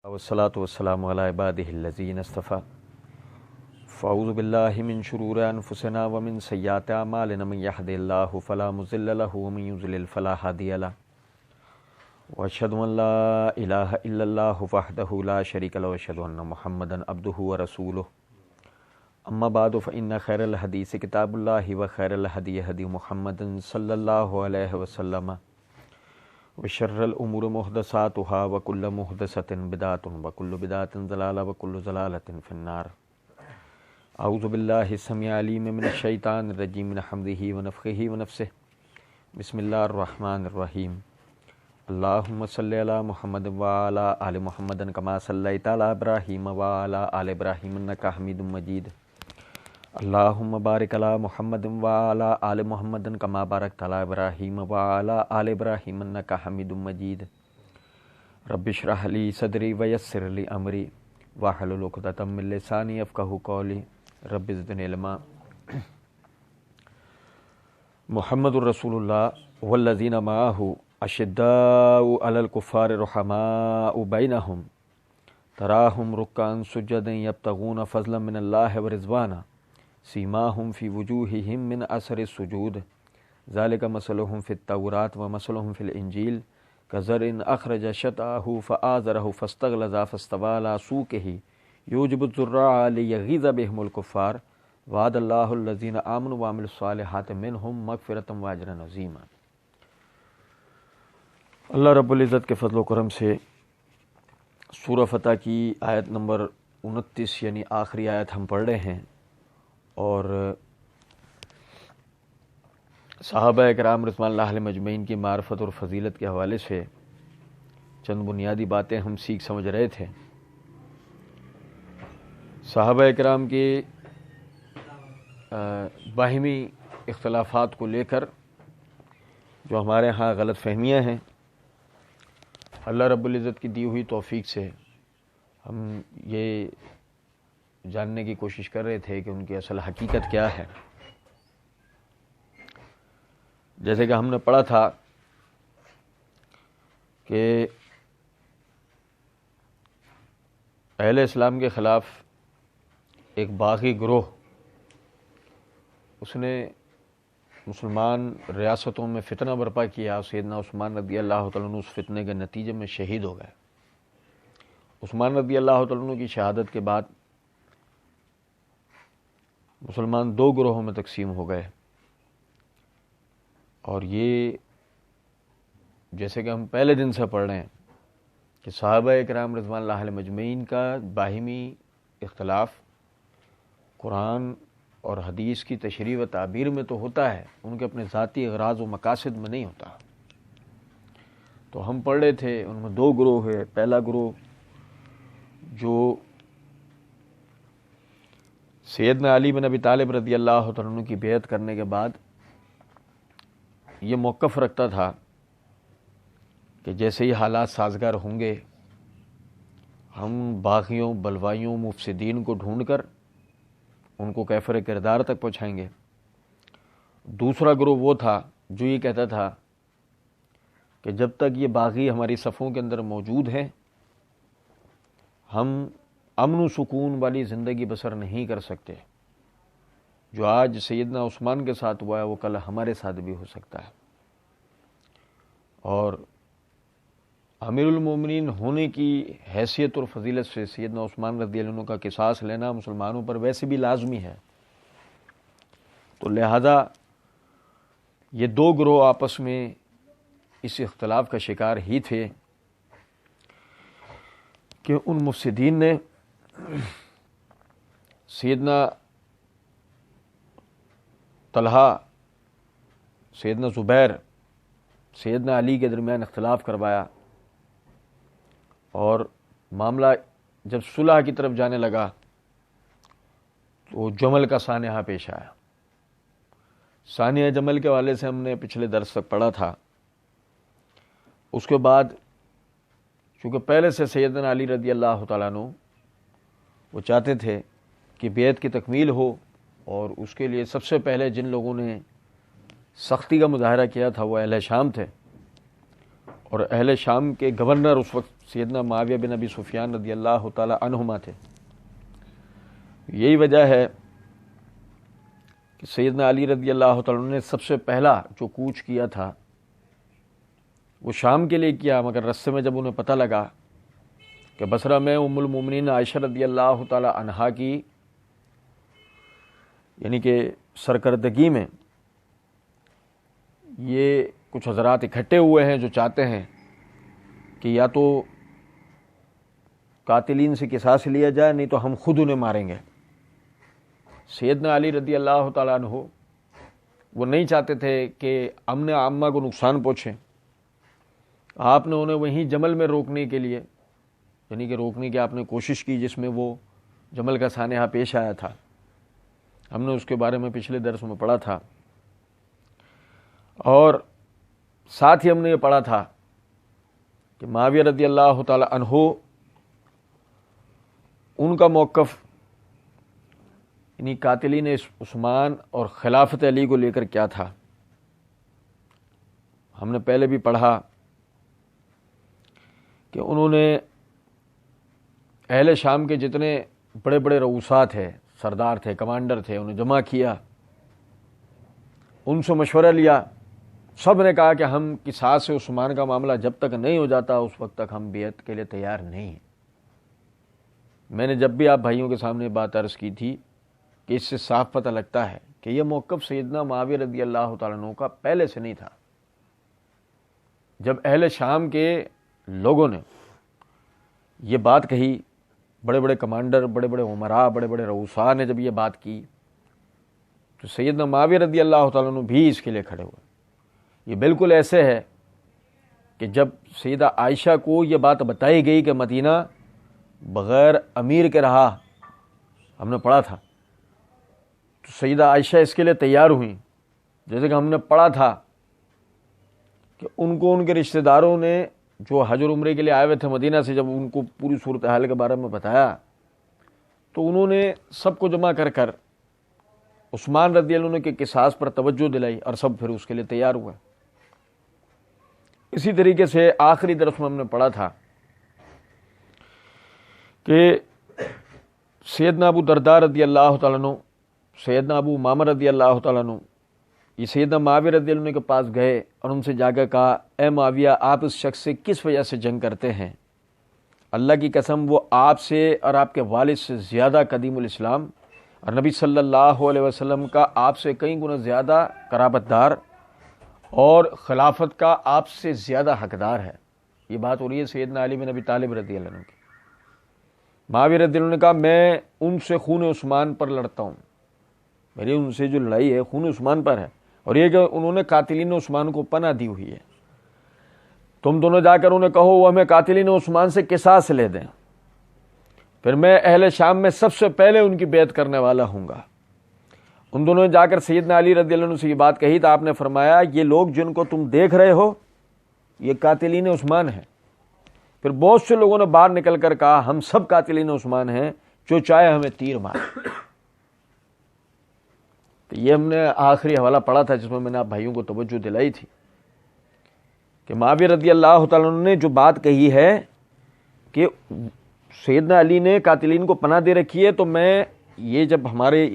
والصلاة والسلام على عباده الذين اصطفى فأعوذ بالله من شرور أنفسنا ومن سيئات أعمالنا من يهده الله فلا مضل له ومن يضلل فلا هادي له وأشهد أن لا إله إلا الله وحده لا شريك له وأشهد أن محمدا عبده ورسوله أما بعد فإن خير الحديث كتاب الله وخير الهدي هدي محمد صلى الله عليه وسلم وشر الأمور محدثاتها وكل محدثة بدعة وكل بدعة ضلالة وكل ضلالة في النار. أعوذ بالله السميع العليم من الشيطان الرجيم من حمده ونفخه ونفسه. بسم الله الرحمن الرحيم. اللهم صل على محمد وعلى آل محمد كما صليت على إبراهيم وعلى آل إبراهيم إنك حميد مجيد. اللهم بارك على محمد وعلى آل محمد كما باركت على إبراهيم وعلى آل إبراهيم إنك حميد مجيد. رب اشرح لي صدري ويسر لي أمري واحلل عقدة من لساني يفقهوا قولي رب زدني علما. محمد رسول الله والذين معه أشداء على الكفار رحماء بينهم تراهم ركعا سجدا يبتغون فضلا من الله ورضوانا سيماهم في وجوههم من أثر السجود ذلك مثلهم في التوراة ومثلهم في الإنجيل كزرع أخرج شطأه فآزره فاستغلظ فاستوى على سوقه يوجب الزراع ليغيظ بهم الكفار وعد الله الذين آمنوا وعملوا الصالحات منهم مغفرة وأجرا عظيما. اللہ رب العزت کے فضل و کرم سے سورہ فتح کی آیت نمبر 29 یعنی آخری آیت ہم پڑھ رہے ہیں، اور صحابہ اکرام رضوان اللہ علیہم اجمعین کی معرفت اور فضیلت کے حوالے سے چند بنیادی باتیں ہم سیکھ سمجھ رہے تھے. صحابہ اکرام کے باہمی اختلافات کو لے کر جو ہمارے ہاں غلط فہمیاں ہیں، اللہ رب العزت کی دی ہوئی توفیق سے ہم یہ جاننے کی کوشش کر رہے تھے کہ ان کی اصل حقیقت کیا ہے. جیسے کہ ہم نے پڑھا تھا کہ اہل اسلام کے خلاف ایک باغی گروہ اس نے مسلمان ریاستوں میں فتنہ برپا کیا. سیدنا عثمان رضی اللہ تعالیٰ عنہ اس فتنے کے نتیجے میں شہید ہو گئے. عثمان رضی اللہ تعالیٰ عنہ کی شہادت کے بعد مسلمان دو گروہوں میں تقسیم ہو گئے، اور یہ جیسے کہ ہم پہلے دن سے پڑھ رہے ہیں کہ صحابہ اکرام رضوان اللہ علیہم اجمعین کا باہمی اختلاف قرآن اور حدیث کی تشریح و تعبیر میں تو ہوتا ہے، ان کے اپنے ذاتی اغراض و مقاصد میں نہیں ہوتا. تو ہم پڑھ رہے تھے ان میں دو گروہ ہے. پہلا گروہ جو سیدنا علی بن ابی طالب رضی اللہ تعالیٰ عنہ کی بیعت کرنے کے بعد یہ موقف رکھتا تھا کہ جیسے ہی حالات سازگار ہوں گے ہم باغیوں، بلوائیوں، مفسدین کو ڈھونڈ کر ان کو کیفر کردار تک پہنچائیں گے. دوسرا گروہ وہ تھا جو یہ کہتا تھا کہ جب تک یہ باغی ہماری صفوں کے اندر موجود ہیں ہم امن و سکون والی زندگی بسر نہیں کر سکتے. جو آج سیدنا عثمان کے ساتھ ہوا ہے وہ کل ہمارے ساتھ بھی ہو سکتا ہے. اور امیر المومنین ہونے کی حیثیت اور فضیلت سے سیدنا عثمان رضی اللہ عنہ کا قصاص لینا مسلمانوں پر ویسے بھی لازمی ہے. تو لہذا یہ دو گروہ آپس میں اس اختلاف کا شکار ہی تھے کہ ان مفسدین نے سیدنا طلحہ، سیدنا زبیر، سیدنا علی کے درمیان اختلاف کروایا، اور معاملہ جب صلح کی طرف جانے لگا تو جمل کا سانحہ پیش آیا. سانحہ جمل کے حوالے سے ہم نے پچھلے درس تک پڑھا تھا. اس کے بعد چونکہ پہلے سے سیدنا علی رضی اللہ تعالیٰ عنہ وہ چاہتے تھے کہ بیعت کی تکمیل ہو، اور اس کے لیے سب سے پہلے جن لوگوں نے سختی کا مظاہرہ کیا تھا وہ اہل شام تھے، اور اہل شام کے گورنر اس وقت سیدنا معاویہ بن ابی سفیان رضی اللہ تعالی عنہما تھے. یہی وجہ ہے کہ سیدنا علی رضی اللہ تعالیٰ عنہ نے سب سے پہلا جو کوچ کیا تھا وہ شام کے لیے کیا، مگر رستے میں جب انہیں پتہ لگا کہ بصرہ میں ام المومنین عائشہ رضی اللہ تعالی عنہا کی یعنی کہ سرکردگی میں یہ کچھ حضرات اکٹھے ہوئے ہیں جو چاہتے ہیں کہ یا تو قاتلین سے قصاص لیا جائے، نہیں تو ہم خود انہیں ماریں گے. سیدنا علی رضی اللہ تعالیٰ عنہ وہ نہیں چاہتے تھے کہ امن عامہ کو نقصان پہنچے. آپ نے انہیں وہیں جمل میں روکنے کے لیے یعنی کہ روکنے کی آپ نے کوشش کی جس میں وہ جمل کا سانحہ پیش آیا تھا. ہم نے اس کے بارے میں پچھلے درس میں پڑھا تھا، اور ساتھ ہی ہم نے یہ پڑھا تھا کہ معاویہ رضی اللہ تعالی عنہ ان کا موقف یعنی قاتلین عثمان اور خلافت علی کو لے کر کیا تھا. ہم نے پہلے بھی پڑھا کہ انہوں نے اہل شام کے جتنے بڑے بڑے رؤساء تھے، سردار تھے، کمانڈر تھے، انہیں جمع کیا، ان سے مشورہ لیا. سب نے کہا کہ ہم قصاص عثمان کا معاملہ جب تک نہیں ہو جاتا اس وقت تک ہم بیعت کے لیے تیار نہیں ہیں. میں نے جب بھی آپ بھائیوں کے سامنے بات عرض کی تھی کہ اس سے صاف پتہ لگتا ہے کہ یہ موقف سیدنا معاویہ رضی اللہ تعالیٰ عنہ کا پہلے سے نہیں تھا. جب اہل شام کے لوگوں نے یہ بات کہی، بڑے بڑے کمانڈر، بڑے بڑے عمراء، بڑے بڑے رؤساء نے جب یہ بات کی تو سیدنا معاویہ رضی اللہ تعالیٰ عنہ بھی اس کے لیے کھڑے ہوئے. یہ بالکل ایسے ہے کہ جب سیدہ عائشہ کو یہ بات بتائی گئی کہ مدینہ بغیر امیر کے رہا، ہم نے پڑھا تھا، تو سیدہ عائشہ اس کے لیے تیار ہوئیں. جیسے کہ ہم نے پڑھا تھا کہ ان کو ان کے رشتہ داروں نے جو حج اور عمرے کے لیے آئے ہوئے تھے مدینہ سے، جب ان کو پوری صورتحال کے بارے میں بتایا تو انہوں نے سب کو جمع کر کر عثمان رضی اللہ عنہ کے قصاص پر توجہ دلائی اور سب پھر اس کے لیے تیار ہوئے. اسی طریقے سے آخری درس میں ہم نے پڑھا تھا کہ سیدنا ابو درداء رضی اللہ تعالیٰ عنہ، سیدنا ابو امامہ رضی اللہ تعالیٰ عنہ یہ سیدنا معاویہ رضی اللہ عنہ کے پاس گئے اور ان سے جا کر کہا، اے معاویہ آپ اس شخص سے کس وجہ سے جنگ کرتے ہیں؟ اللہ کی قسم وہ آپ سے اور آپ کے والد سے زیادہ قدیم الاسلام اور نبی صلی اللہ علیہ وسلم کا آپ سے کئی گنا زیادہ قرابت دار اور خلافت کا آپ سے زیادہ حقدار ہے. یہ بات ہو رہی ہے سیدنا علی بن ابی طالب رضی اللہ عنہ کی. معاویہ رضی اللہ عنہ نے کہا میں ان سے خون عثمان پر لڑتا ہوں، میری ان سے جو لڑائی ہے خون عثمان پر ہے، اور یہ کہ انہوں نے قاتلین عثمان کو پناہ دی ہوئی ہے. تم دونوں جا کر انہیں کہو وہ ہمیں قاتلین عثمان سے قصاص لے دیں، پھر میں اہل شام میں سب سے پہلے ان کی بیعت کرنے والا ہوں گا. ان دونوں نے جا کر سیدنا علی رضی اللہ عنہ سے یہ بات کہی تو آپ نے فرمایا یہ لوگ جن کو تم دیکھ رہے ہو یہ قاتلین عثمان ہیں. پھر بہت سے لوگوں نے باہر نکل کر کہا ہم سب قاتلین عثمان ہیں، جو چاہے ہمیں تیر مار. تو یہ ہم نے آخری حوالہ پڑھا تھا جس میں نے آپ بھائیوں کو توجہ دلائی تھی کہ معاویہ رضی اللہ تعالیٰ عنہ نے جو بات کہی ہے کہ سیدنا علی نے قاتلین کو پناہ دے رکھی ہے، تو میں یہ جب ہمارے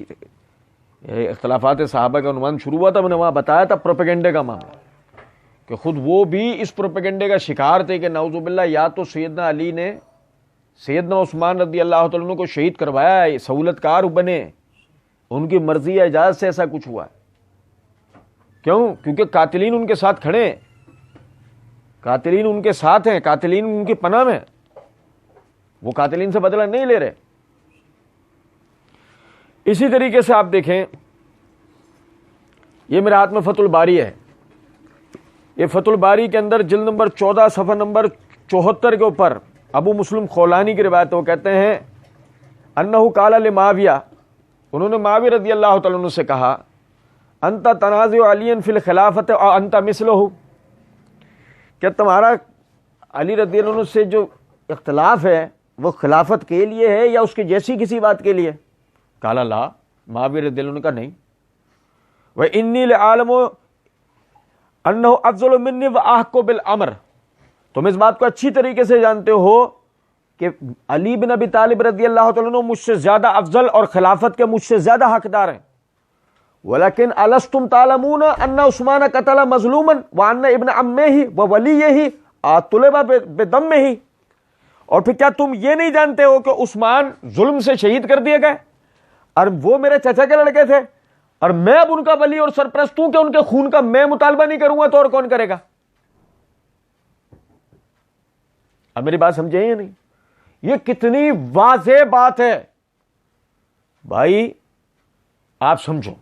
اختلافات صحابہ کا عنوان شروع ہوا تھا میں نے وہاں بتایا تھا پروپیگنڈے کا معاملہ، کہ خود وہ بھی اس پروپیگنڈے کا شکار تھے کہ نعوذ باللہ یا تو سیدنا علی نے سیدنا عثمان رضی اللہ تعالیٰ عنہ کو شہید کروایا ہے، سہولت کار بنے، ان کی مرضی یا اجازت سے ایسا کچھ ہوا ہے. کیوں؟ کیونکہ قاتلین ان کے ساتھ کھڑے ہیں، قاتلین ان کے ساتھ ہیں، قاتلین ان کی پناہ میں، وہ قاتلین سے بدلہ نہیں لے رہے. اسی طریقے سے آپ دیکھیں یہ میرے ہاتھ میں فتح الباری ہے، یہ فتح الباری کے اندر جلد نمبر 14 صفحہ نمبر 74 کے اوپر ابو مسلم خولانی کی روایت، وہ کہتے ہیں انہ قال لمعاویہ، انہوں نے معاویہ رضی اللہ تعالیٰ عنہ سے کہا انت تنازع علی فی الخلافت اور انت مثلہ، کہ تمہارا علی رضی اللہ عنہ سے جو اختلاف ہے وہ خلافت کے لیے ہے یا اس کے جیسی کسی بات کے لیے؟ قال لا، معاویہ رضی اللہ عنہ کا نہیں. وَإِنِّي لَعَالَمُ أَنَّهُ أَفْضَلُ مِنِّي وَأَحْقُ بِالْأَمْرِ، تم اس بات کو اچھی طریقے سے جانتے ہو کہ علی بن ابی طالب رضی اللہ تعالیٰ عنہ مجھ سے زیادہ افضل اور خلافت کے مجھ سے زیادہ حقدار ہیں. ولیکن الستم تعلمون ان عثمان قتل مظلوما وان ابن عمہ وولیہ طلب بدمہ. اور پھر کیا تم یہ نہیں جانتے ہو کہ عثمان ظلم سے شہید کر دیے گئے اور وہ میرے چچا کے لڑکے تھے, اور میں اب ان کا ولی اور سرپرست ہوں کہ ان کے خون کا میں مطالبہ نہیں کروں گا تو اور کون کرے گا؟ اب میری بات سمجھے یا نہیں؟ یہ کتنی واضح بات ہے بھائی, آپ سمجھو.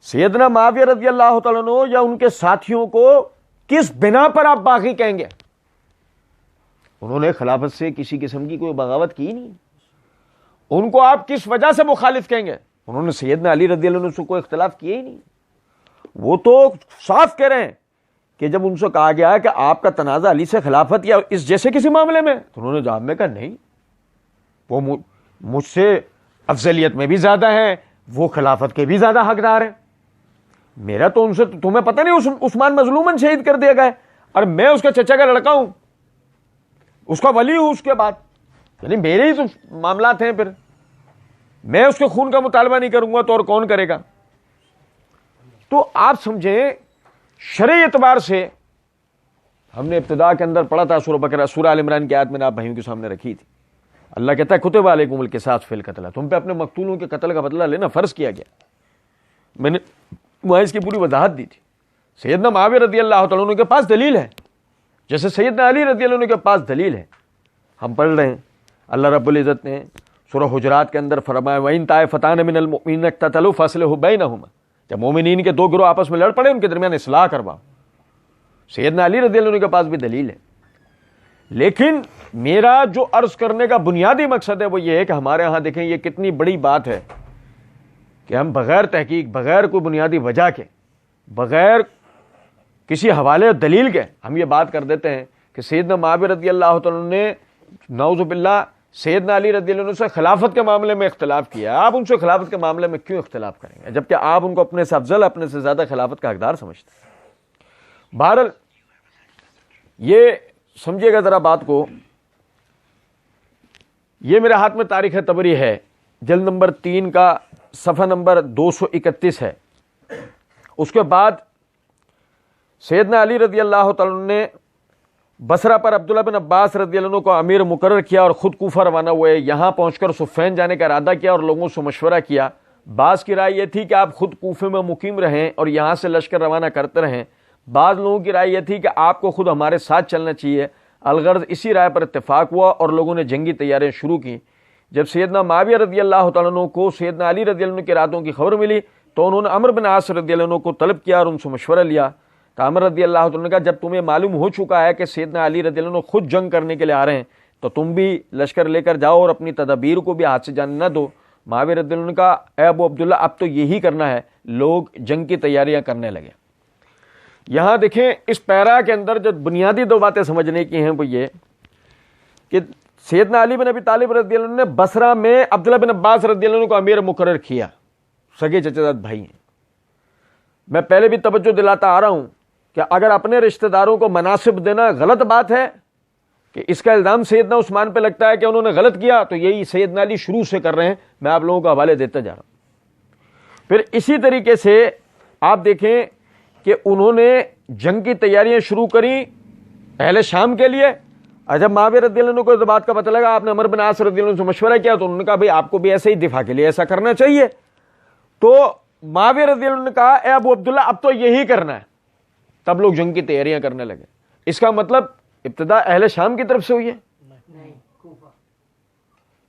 سیدنا معاویہ رضی اللہ تعالیٰ عنہ یا ان کے ساتھیوں کو کس بنا پر آپ باغی کہیں گے؟ انہوں نے خلافت سے کسی قسم کی کوئی بغاوت کی نہیں. ان کو آپ کس وجہ سے مخالف کہیں گے؟ انہوں نے سیدنا علی رضی اللہ عنہ سے کوئی اختلاف کیا ہی نہیں. وہ تو صاف کہہ رہے ہیں کہ جب ان سے کہا گیا کہ آپ کا تنازع علی سے خلافت یا اس جیسے کسی معاملے میں, تو انہوں نے جواب میں کہا نہیں, وہ مجھ سے افضلیت میں بھی زیادہ ہیں, وہ خلافت کے بھی زیادہ حقدار ہیں. میرا تو ان سے تمہیں پتہ نہیں عثمان مظلوماً شہید کر دیا گیا اور میں اس کے چچا کا لڑکا ہوں, اس کا ولی ہوں. اس کے بعد یعنی میرے ہی تو معاملات ہیں, پھر میں اس کے خون کا مطالبہ نہیں کروں گا تو اور کون کرے گا؟ تو آپ سمجھیں شرعی اعتبار سے ہم نے ابتدا کے اندر پڑھا تھا سورہ بقرہ, سورہ آل عمران کی آیت میں نے آپ بھائیوں کے سامنے رکھی تھی. اللہ کہتا ہے کتب علیکم القصاص فی القتل, تم پہ اپنے مقتولوں کے قتل کا بدلہ لینا فرض کیا گیا. میں نے وہاں اس کی پوری وضاحت دی تھی. سیدنا معاویہ رضی اللہ تعالیٰ عنہ کے پاس دلیل ہے, جیسے سیدنا علی رضی اللہ عنہ کے پاس دلیل ہے. ہم پڑھ رہے ہیں اللہ رب العزت نے سورہ حجرات کے اندر فرمایا وَإِن طَائِفَتَانِ مِنَ الْمُؤْمِنِينَ اقْتَتَلُوا فَأَصْلِحُوا بَيْنَهُمَا, جب مومنین کے دو گروہ آپس میں لڑ پڑے ان کے درمیان اصلاح کرواؤ. سیدنا علی رضی اللہ عنہ کے پاس بھی دلیل ہے. لیکن میرا جو عرض کرنے کا بنیادی مقصد ہے وہ یہ ہے کہ ہمارے ہاں دیکھیں یہ کتنی بڑی بات ہے کہ ہم بغیر تحقیق, بغیر کوئی بنیادی وجہ کے, بغیر کسی حوالے اور دلیل کے ہم یہ بات کر دیتے ہیں کہ سیدنا معاویہ رضی اللہ تعالیٰ عنہ نے نعوذ باللہ سیدنا علی رضی اللہ عنہ سے خلافت کے معاملے میں اختلاف کیا. آپ ان سے خلافت کے معاملے میں کیوں اختلاف کریں گے جبکہ آپ ان کو اپنے سے افضل, اپنے سے زیادہ خلافت کا حقدار سمجھتے ہیں؟ بہرحال یہ سمجھیے گا ذرا بات کو. یہ میرے ہاتھ میں تاریخ طبری ہے, جلد نمبر 3 کا صفحہ نمبر 231 ہے. اس کے بعد سیدنا علی رضی اللہ تعالیٰ عنہ نے بصرہ پر عبداللہ بن عباس رضی اللہ عنہ کو امیر مقرر کیا اور خود کوفہ روانہ ہوئے. یہاں پہنچ کر صفین جانے کا ارادہ کیا اور لوگوں سے مشورہ کیا. بعض کی رائے یہ تھی کہ آپ خود کوفے میں مقیم رہیں اور یہاں سے لشکر روانہ کرتے رہیں. بعض لوگوں کی رائے یہ تھی کہ آپ کو خود ہمارے ساتھ چلنا چاہیے. الغرض اسی رائے پر اتفاق ہوا اور لوگوں نے جنگی تیاریاں شروع کی. جب سیدنا معاویہ رضی اللہ تعالیٰ عنہ کو سیدنا علی رضی اللہ عنہ کے ارادوں کی خبر ملی تو انہوں نے عمرو بن عاص رضی اللہ عنہ کو طلب کیا اور ان سے مشورہ لیا. تو عمر رضی اللہ تعالیٰ عنہ کا جب تمہیں معلوم ہو چکا ہے کہ سیدنا علی رضی اللہ عنہ خود جنگ کرنے کے لیے آ رہے ہیں تو تم بھی لشکر لے کر جاؤ اور اپنی تدابیر کو بھی ہاتھ سے جانے نہ دو. معاویہ رضی اللہ عنہ کا اے ابو عبداللہ اب تو یہی کرنا ہے. لوگ جنگ کی تیاریاں کرنے لگے. یہاں دیکھیں اس پیرا کے اندر جو بنیادی دو باتیں سمجھنے کی ہیں وہ یہ کہ سیدنا علی بن ابی طالب رضی اللہ عنہ نے بصرہ میں عبداللہ بن عباس رضی اللہ عنہ کو امیر مقرر کیا. سگے چچا زاد بھائی ہیں. میں پہلے بھی توجہ دلاتا آ رہا ہوں کہ اگر اپنے رشتہ داروں کو مناصب دینا غلط بات ہے کہ اس کا الزام سیدنا عثمان پہ لگتا ہے کہ انہوں نے غلط کیا, تو یہی سیدنا علی شروع سے کر رہے ہیں. میں آپ لوگوں کو حوالے دیتا جا رہا ہوں. پھر اسی طریقے سے آپ دیکھیں کہ انہوں نے جنگ کی تیاریاں شروع کری اہل شام کے لیے. اور جب معاویہ رضی اللہ عنہ کو اس بات کا پتہ لگا, آپ نے عمرو بن عاص رضی اللہ عنہ سے مشورہ کیا تو انہوں نے کہا بھائی آپ کو بھی ایسے ہی دفاع کے لیے ایسا کرنا چاہیے. تو معاویہ رضی اللہ عنہ نے کہا اے ابو عبداللہ اب تو یہی کرنا ہے. تب لوگ جنگ کی تیاریاں کرنے لگے. اس کا مطلب ابتدا اہل شام کی طرف سے ہوئی ہے.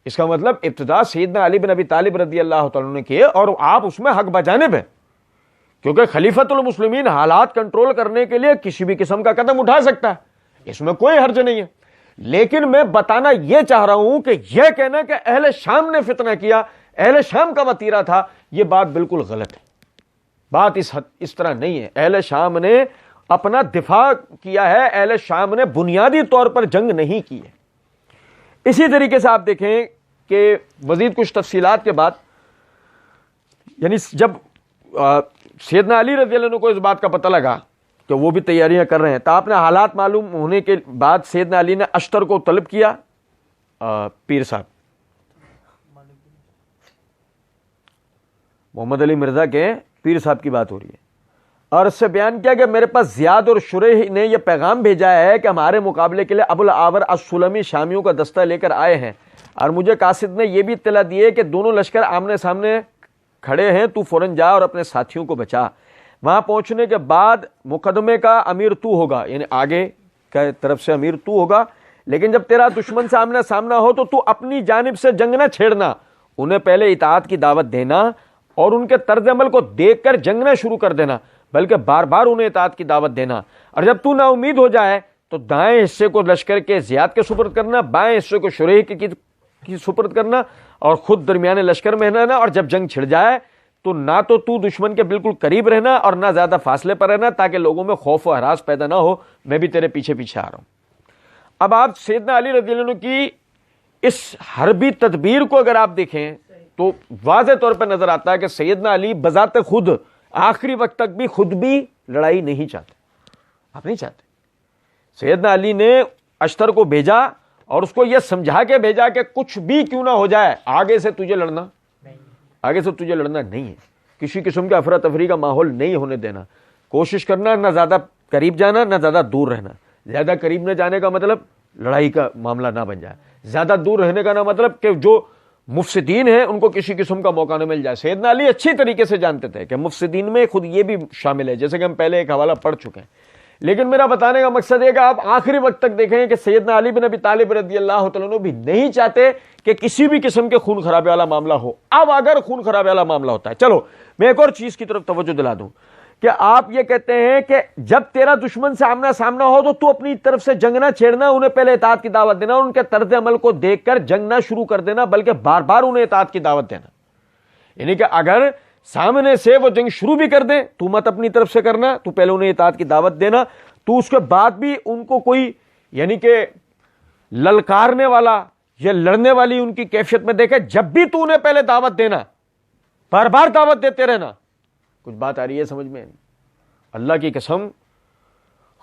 اس کا مطلب ابتدا سیدنا علی بن ابی طالب رضی اللہ تعالیٰ عنہ نے کیے اور آپ اس میں حق بجانب ہیں, کیونکہ خلیفۃ المسلمین حالات کنٹرول کرنے کے لیے کسی بھی قسم کا قدم اٹھا سکتا ہے, اس میں کوئی حرج نہیں ہے. لیکن میں بتانا یہ چاہ رہا ہوں کہ یہ کہنا کہ اہل شام نے فتنہ کیا, اہل شام کا وتیرہ تھا, یہ بات بالکل غلط ہے. بات اس طرح نہیں ہے. اہل شام نے اپنا دفاع کیا ہے, اہل شام نے بنیادی طور پر جنگ نہیں کی ہے. اسی طریقے سے آپ دیکھیں کہ مزید کچھ تفصیلات کے بعد یعنی جب سیدنا علی رضی اللہ عنہ کو اس بات کا پتہ لگا کہ وہ بھی تیاریاں کر رہے ہیں. تو آپ نے حالات معلوم ہونے کے بعد سیدنا علی نے اشتر کو طلب کیا. پیر صاحب محمد علی مرزا کے پیر صاحب کی بات ہو رہی ہے، اور اس سے بیان کیا کہ میرے پاس زیاد اور شریح نے یہ پیغام بھیجا ہے کہ ہمارے مقابلے کے لیے ابو الاعور السلمی شامیوں کا دستہ لے کر آئے ہیں، اور مجھے قاصد نے یہ بھی اطلاع دی ہے کہ دونوں لشکر آمنے سامنے کھڑے ہیں، تو فوراً جا اور اپنے ساتھیوں کو بچا. وہاں پہنچنے کے بعد مقدمے کا امیر تو ہوگا، یعنی آگے کی طرف سے امیر تو ہوگا، لیکن جب تیرا دشمن سے آمنا سامنا ہو تو اپنی جانب سے جنگ نہ چھیڑنا، انہیں پہلے اطاعت کی دعوت دینا اور ان کے طرز عمل کو دیکھ کر جنگ نہ شروع کر دینا، بلکہ بار بار انہیں اطاعت کی دعوت دینا. اور جب تو نا امید ہو جائے تو دائیں حصے کو لشکر کے زیاد کے سپرد کرنا، بائیں حصے کو شریح کی سپرد کرنا، اور خود درمیانے لشکر میں رہنا. اور جب جنگ چھڑ جائے تو نہ تو دشمن کے بالکل قریب رہنا اور نہ زیادہ فاصلے پر رہنا، تاکہ لوگوں میں خوف و ہراس پیدا نہ ہو، میں بھی تیرے پیچھے پیچھے آ رہا ہوں. اب آپ سیدنا علی رضی اللہ عنہ کی اس حربی تدبیر کو اگر آپ دیکھیں تو واضح طور پر نظر آتا ہے کہ سیدنا علی بذات خود آخری وقت تک بھی خود بھی لڑائی نہیں چاہتے. آپ نہیں چاہتے. سیدنا علی نے اشتر کو بھیجا اور اس کو یہ سمجھا کے بھیجا کہ کچھ بھی کیوں نہ ہو جائے آگے سے تجھے لڑنا نہیں ہے، کسی قسم کے افراتفری کا ماحول نہیں ہونے دینا، کوشش کرنا نہ زیادہ قریب جانا نہ زیادہ دور رہنا. زیادہ قریب نہ جانے کا مطلب لڑائی کا معاملہ نہ بن جائے، زیادہ دور رہنے کا نہ مطلب کہ جو مفسدین ہیں ان کو کسی قسم کا موقع نہ مل جائے. سیدنا علی اچھی طریقے سے جانتے تھے کہ مفسدین میں خود یہ بھی شامل ہے، جیسے کہ ہم پہلے ایک حوالہ پڑھ چکے ہیں. لیکن میرا بتانے کا مقصد ہے کہ آپ آخری وقت تک دیکھیں کہ سیدنا علی بن ابی طالب رضی اللہ تعالیٰ عنہ بھی نہیں چاہتے کہ کسی بھی قسم کے خون خرابے والا معاملہ ہو. اب اگر خون خرابے والا معاملہ ہوتا ہے، چلو میں ایک اور چیز کی طرف توجہ دلا دوں کہ آپ یہ کہتے ہیں کہ جب تیرا دشمن سے آمنا سامنا ہو تو اپنی طرف سے جنگ نہ چھیڑنا، انہیں پہلے اطاعت کی دعوت دینا، ان کے طرز عمل کو دیکھ کر جنگ نہ شروع کر دینا، بلکہ بار بار انہیں اطاعت کی دعوت دینا. یعنی کہ اگر سامنے سے وہ جنگ شروع بھی کر دیں تو مت اپنی طرف سے کرنا، تو پہلے انہیں اطاعت کی دعوت دینا، تو اس کے بعد بھی ان کو کوئی یعنی کہ للکارنے والا یا لڑنے والی ان کی کیفیت میں دیکھے، جب بھی تو انہیں پہلے دعوت دینا، بار بار دعوت دیتے رہنا. کچھ بات آ رہی ہے سمجھ میں؟ اللہ کی قسم،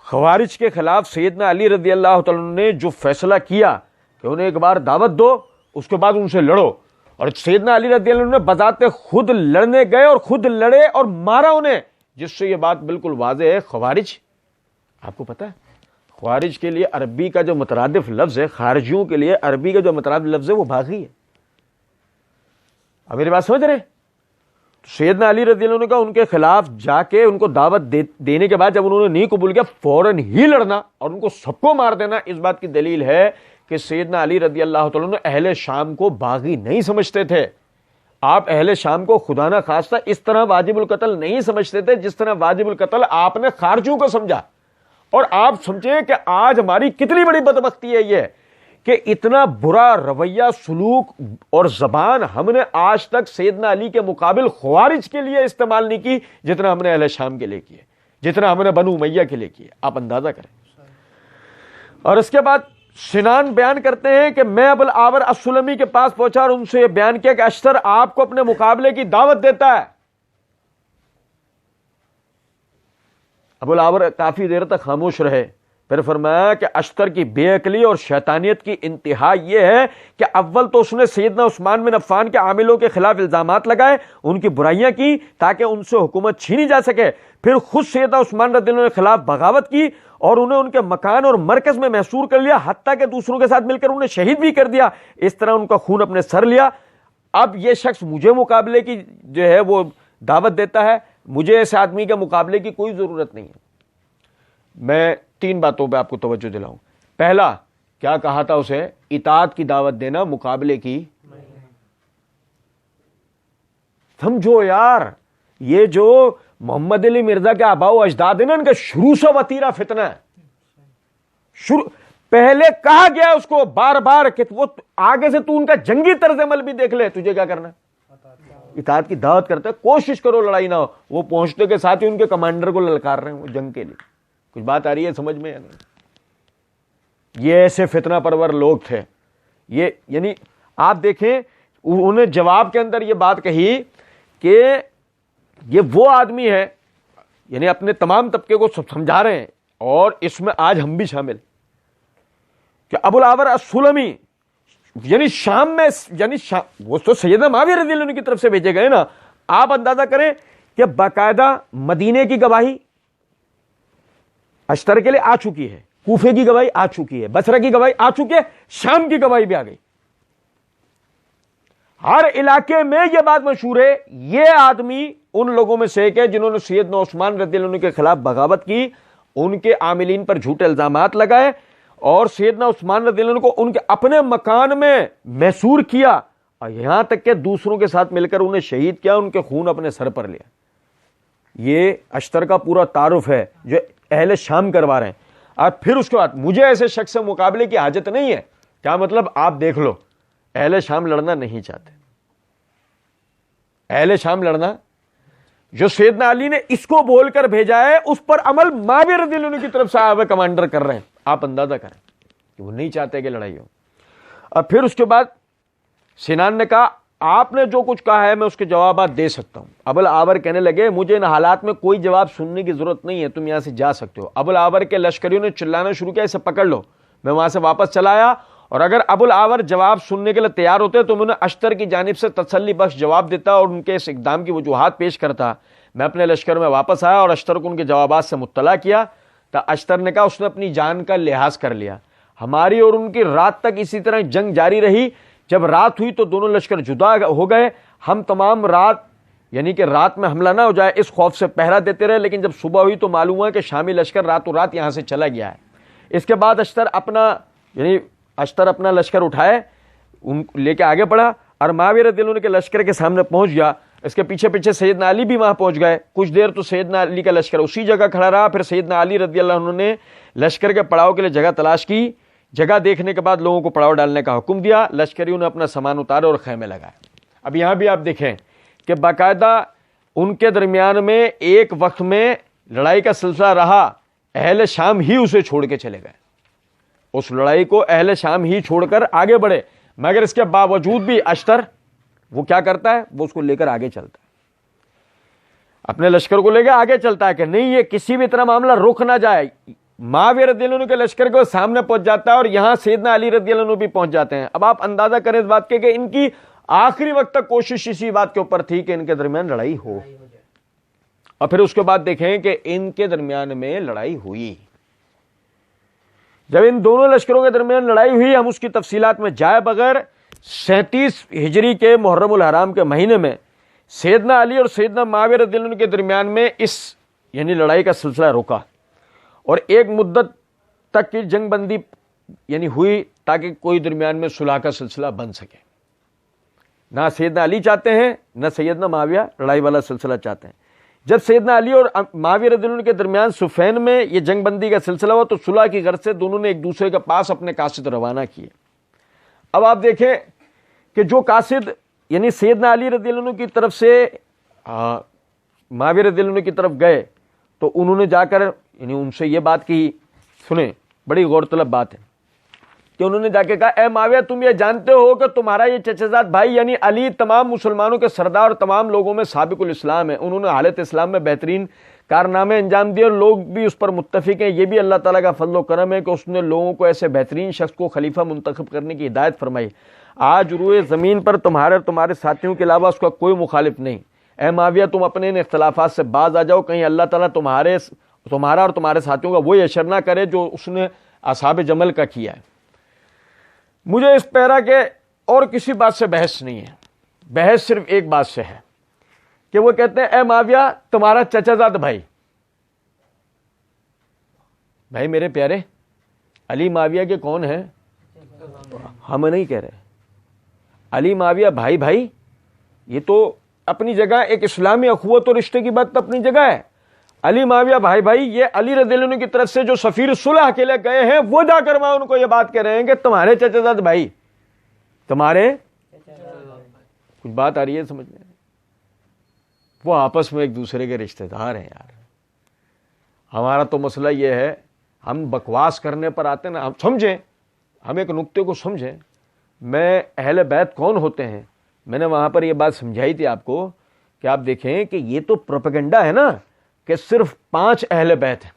خوارج کے خلاف سیدنا علی رضی اللہ تعالیٰ عنہ نے جو فیصلہ کیا کہ انہیں ایک بار دعوت دو، اس کے بعد ان سے لڑو، اور سیدنا علی رضی اللہ عنہ نے بذات خود لڑنے گئے اور خود لڑے اور مارا انہیں، جس سے یہ بات بالکل واضح ہے. خوارج، آپ کو پتہ ہے خوارج کے لیے عربی کا جو مترادف لفظ ہے، خارجیوں کے لیے عربی کا جو مترادف لفظ ہے وہ باغی ہے. اب میری بات سمجھ رہے ہیں؟ سیدنا علی رضی اللہ عنہ کا ان کے خلاف جا کے ان کو دعوت دینے کے بعد جب انہوں نے نہیں قبول کیا، فوراً ہی لڑنا اور ان کو سب کو مار دینا. اس بات کی دلیل ہے کہ سیدنا علی رضی اللہ تعالیٰ عنہ اہل شام کو باغی نہیں سمجھتے تھے. آپ اہل شام کو خدا نہ خواستہ اس طرح واجب القتل نہیں سمجھتے تھے جس طرح واجب القتل آپ نے خارجیوں کو سمجھا. اور آپ سمجھیں کہ آج ہماری کتنی بڑی بدبختی ہے یہ کہ اتنا برا رویہ، سلوک اور زبان ہم نے آج تک سیدنا علی کے مقابل خوارج کے لیے استعمال نہیں کی جتنا ہم نے اہل شام کے لیے کیے، جتنا ہم نے بنو امیہ کے لیے کیے. آپ اندازہ کریں. اور اس کے بعد سنان بیان کرتے ہیں کہ میں ابو الاعور السلمی کے پاس پہنچا اور ان سے یہ بیان کیا کہ اشتر آپ کو اپنے مقابلے کی دعوت دیتا ہے. ابو الاعور کافی دیر تک خاموش رہے، پھر فرمایا کہ اشتر کی بے عقلی اور شیطانیت کی انتہا یہ ہے کہ اول تو اس نے سیدنا عثمان بن عفان کے عاملوں کے خلاف الزامات لگائے، ان کی برائیاں کی تاکہ ان سے حکومت چھینی جا سکے، پھر خود سیدنا عثمان رضی اللہ عنہ کے خلاف بغاوت کی اور انہیں ان کے مکان اور مرکز میں محصور کر لیا، حتیٰ کہ دوسروں کے ساتھ مل کر انہیں شہید بھی کر دیا. اس طرح ان کا خون اپنے سر لیا. اب یہ شخص مجھے مقابلے کی جو ہے وہ دعوت دیتا ہے، مجھے ایسے آدمی کے مقابلے کی کوئی ضرورت نہیں ہے. میں 3 باتوں پہ آپ کو توجہ دلاؤں. پہلا، کیا کہا تھا اسے؟ اطاعت کی دعوت دینا، مقابلے کی. سمجھو یار، یہ جو محمد علی مرزا کے آباء و اجداد ہیں نا، ان کا شروع سے وتیرہ فتنہ ہے. پہلے کہا گیا اس کو بار بار کہ وہ آگے سے تو ان کا جنگی طرز عمل بھی دیکھ لے، تجھے کیا کرنا ہے؟ اطاعت کی دعوت کرتا ہے، کوشش کرو لڑائی نہ ہو. وہ پہنچتے کے ساتھ ہی ان کے کمانڈر کو للکار رہے ہیں وہ جنگ کے لیے. کچھ بات آ رہی ہے سمجھ میں؟ یہ ایسے فتنہ پرور لوگ تھے. یہ یعنی آپ دیکھیں انہیں جواب کے اندر یہ بات کہی کہ یہ وہ آدمی ہے یعنی اپنے تمام طبقے کو سمجھا رہے ہیں، اور اس میں آج ہم بھی شامل، کہ ابو الاعور السلمی یعنی شام میں، یعنی وہ تو سیدنا معاویہ رضی اللہ عنہ کی طرف سے بھیجے گئے نا. آپ اندازہ کریں کہ باقاعدہ مدینے کی گواہی اشتر کے لیے آ چکی ہے، کوفے کی گواہی آ چکی ہے، بصرہ کی گواہی آ چکی ہے، شام کی گواہی بھی آ گئی. ہر علاقے میں یہ بات مشہور ہے، یہ آدمی ان لوگوں میں سے ایک ہے جنہوں نے سیدنا عثمان رضی اللہ عنہ کے خلاف بغاوت کی، ان کے عاملین پر جھوٹے الزامات لگائے، اور سیدنا عثمان رضی اللہ عنہ کو ان کے اپنے مکان میں محصور کیا، اور یہاں تک کہ دوسروں کے ساتھ مل کر انہیں شہید کیا، ان کے خون اپنے سر پر لیا. یہ اشتر کا پورا تعارف ہے جو اہل شام کروا رہے ہیں. اور پھر اس کے بعد مجھے ایسے شخص سے مقابلے کی حاجت نہیں ہے. کیا مطلب؟ آپ دیکھ لو، اہل شام لڑنا نہیں چاہتے. اہل شام لڑنا، جو سیدنا علی نے اس کو بول کر بھیجا ہے، اس پر عمل معاویہ رضی اللہ عنہ کی طرف سے صحابہ کمانڈر کر رہے ہیں. آپ اندازہ کریں کہ وہ نہیں چاہتے کہ لڑائی ہو. اور پھر اس کے بعد سنان نے کہا آپ نے جو کچھ کہا ہے میں اس کے جوابات دے سکتا ہوں. ابو الاعور کہنے لگے مجھے ان حالات میں کوئی جواب سننے کی ضرورت نہیں ہے، تم یہاں سے جا سکتے ہو. ابو الاعور کے لشکریوں نے چلانا شروع کیا، اسے پکڑ لو. میں وہاں سے واپس چلا آیا، اور اگر ابو الاعور جواب سننے کے لیے تیار ہوتے تو میں انہیں اشتر کی جانب سے تسلی بخش جواب دیتا اور ان کے اس اقدام کی وجوہات پیش کرتا. میں اپنے لشکر میں واپس آیا اور اشتر کو ان کے جوابات سے مطلع کیا. تو اشتر نے کہا اس نے اپنی جان کا لحاظ کر لیا. ہماری اور ان کی رات تک اسی طرح جنگ جاری رہی. جب رات ہوئی تو دونوں لشکر جدا ہو گئے. ہم تمام رات، یعنی کہ رات میں حملہ نہ ہو جائے اس خوف سے پہرا دیتے رہے، لیکن جب صبح ہوئی تو معلوم ہوا کہ شامی لشکر راتوں رات یہاں سے چلا گیا ہے. اس کے بعد اشتر اپنا لشکر اٹھائے، ان لے کے آگے بڑھا، اور معاویہ رضی اللہ عنہ کے لشکر کے سامنے پہنچ گیا. اس کے پیچھے پیچھے سیدنا علی بھی وہاں پہنچ گئے. کچھ دیر تو سیدنا علی کا لشکر اسی جگہ کھڑا رہا. پھر سیدنا علی رضی اللہ عنہ نے لشکر کے پڑاؤ کے لیے جگہ تلاش کی. جگہ دیکھنے کے بعد لوگوں کو پڑاؤ ڈالنے کا حکم دیا. لشکریوں نے اپنا سامان اتارے اور خیمے لگائے. اب یہاں بھی آپ دیکھیں کہ باقاعدہ ان کے درمیان میں ایک وقت میں لڑائی کا سلسلہ رہا، اہل شام ہی اسے چھوڑ کے چلے گئے. اس لڑائی کو اہل شام ہی چھوڑ کر آگے بڑھے، مگر اس کے باوجود بھی اشتر وہ کیا کرتا ہے، وہ اس کو لے کر آگے چلتا ہے، اپنے لشکر کو لے کے آگے چلتا ہے کہ نہیں یہ کسی بھی طرح معاملہ رک نہ جائے. معاویہ رضی اللہ عنہ کے لشکر کو سامنے پہنچ جاتا ہے، اور یہاں سیدنا علی رضی اللہ عنہ بھی پہنچ جاتے ہیں. اب آپ اندازہ کریں اس بات کے کہ ان کی آخری وقت تک کوشش اسی بات کے اوپر تھی کہ ان کے درمیان لڑائی ہو. اور پھر اس کے بعد دیکھیں کہ ان کے درمیان میں لڑائی ہوئی. جب ان دونوں لشکروں کے درمیان لڑائی ہوئی، ہم اس کی تفصیلات میں جائے بغیر 37 ہجری کے محرم الحرام کے مہینے میں سیدنا علی اور سیدنا معاویہ رضی اللہ عنہ کے درمیان میں اس یعنی لڑائی کا سلسلہ رکا، اور ایک مدت تک کی جنگ بندی یعنی ہوئی تاکہ کوئی درمیان میں صلح کا سلسلہ بن سکے. نہ سیدنا علی چاہتے ہیں نہ سیدنا معاویہ لڑائی والا سلسلہ چاہتے ہیں. جب سیدنا علی اور معاویہ رضی اللہ عنہ کے درمیان صفین میں یہ جنگ بندی کا سلسلہ ہوا تو صلح کی غرض سے دونوں نے ایک دوسرے کے پاس اپنے قاصد روانہ کیے. اب آپ دیکھیں کہ جو قاصد یعنی سیدنا علی رضی اللہ عنہ کی طرف سے معاویہ رضی اللہ عنہ کی طرف گئے تو انہوں نے جا کر یعنی ان سے یہ بات کی، سنیں بڑی غور طلب بات ہے، کہ انہوں نے جا کے کہا اے معاویہ تم یہ جانتے ہو کہ تمہارا یہ چچا زاد بھائی یعنی علی تمام مسلمانوں کے سردار اور تمام لوگوں میں سابق الاسلام ہے. انہوں نے حالت اسلام میں بہترین کارنامے انجام دیے اور لوگ بھی اس پر متفق ہیں. یہ بھی اللہ تعالیٰ کا فضل و کرم ہے کہ اس نے لوگوں کو ایسے بہترین شخص کو خلیفہ منتخب کرنے کی ہدایت فرمائی. آج روئے زمین پر تمہارے اور تمہارے ساتھیوں کے علاوہ اس کا کوئی مخالف نہیں. اے معاویہ تم اپنے ان اختلافات سے باز آ جاؤ، کہیں اللہ تعالیٰ تمہارا اور تمہارے ساتھیوں کا وہی اشر نہ کرے جو اس نے اصحاب جمل کا کیا ہے. مجھے اس پیرا کے اور کسی بات سے بحث نہیں ہے، بحث صرف ایک بات سے ہے کہ وہ کہتے ہیں اے معاویہ تمہارا چچا زاد بھائی میرے پیارے علی معاویہ کے کون ہیں؟ ہم نہیں کہہ رہے. علی معاویہ بھائی یہ تو اپنی جگہ ایک اسلامی اخوت اور رشتے کی بات اپنی جگہ ہے. علی معاویہ بھائی یہ علی رضی اللہ عنہ کی طرف سے جو سفیر صلح کے لیے گئے ہیں وہ جا کر وہاں ان کو یہ بات کہہ رہے ہیں کہ تمہارے چچا زاد بھائی تمہارے کچھ بات آ رہی ہے سمجھ میں؟ وہ آپس میں ایک دوسرے کے رشتہ دار ہیں یار. ہمارا تو مسئلہ یہ ہے ہم بکواس کرنے پر آتے ہیں نا، ہم سمجھیں، ہم ایک نقطے کو سمجھیں. میں اہل بیت کون ہوتے ہیں میں نے وہاں پر یہ بات سمجھائی تھی آپ کو کہ آپ دیکھیں کہ یہ تو پروپیگنڈا ہے نا کہ صرف 5 اہل بیت ہیں.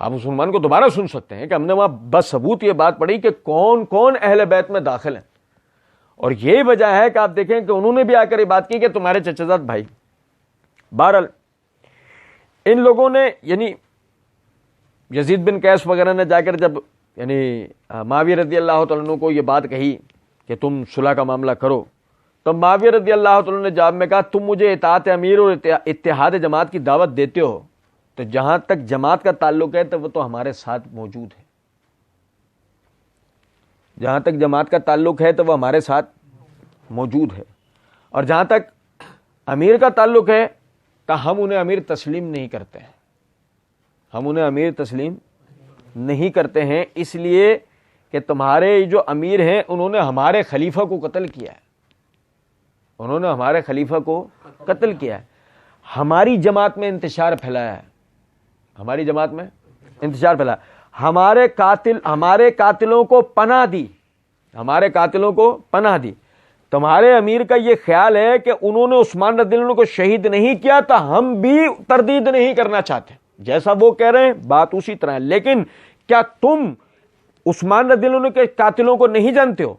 آپ مسلمان کو دوبارہ سن سکتے ہیں کہ ہم نے وہاں بس ثبوت یہ بات پڑھی کہ کون کون اہل بیت میں داخل ہیں. اور یہی وجہ ہے کہ آپ دیکھیں کہ انہوں نے بھی آ کر یہ بات کی کہ تمہارے چچا زاد بھائی. بہرحال ان لوگوں نے یعنی یزید بن قیس وغیرہ نے جا کر جب یعنی معاویہ رضی اللہ تعالیٰ عنہ کو یہ بات کہی کہ تم صلح کا معاملہ کرو، تو معاویہ رضی اللہ تعالیٰ نے جواب میں کہا تم مجھے اطاعت امیر اور اتحاد جماعت کی دعوت دیتے ہو، تو جہاں تک جماعت کا تعلق ہے تو وہ تو ہمارے ساتھ موجود ہے. جہاں تک جماعت کا تعلق ہے تو وہ ہمارے ساتھ موجود ہے. اور جہاں تک امیر کا تعلق ہے تو ہم انہیں امیر تسلیم نہیں کرتے ہیں. ہم انہیں امیر تسلیم نہیں کرتے ہیں اس لیے کہ تمہارے جو امیر ہیں انہوں نے ہمارے خلیفہ کو قتل کیا ہے. انہوں نے ہمارے خلیفہ کو قتل کیا ہے. ہماری جماعت میں انتشار پھیلایا ہے. ہماری جماعت میں انتشار پھیلایا. ہمارے قاتلوں کو پناہ دی. ہمارے قاتلوں کو پناہ دی. تمہارے امیر کا یہ خیال ہے کہ انہوں نے عثمان رضی اللہ عنہ کو شہید نہیں کیا تو ہم بھی تردید نہیں کرنا چاہتے. جیسا وہ کہہ رہے ہیں بات اسی طرح ہے. لیکن کیا تم عثمان رضی اللہ عنہ کے قاتلوں کو نہیں جانتے ہو؟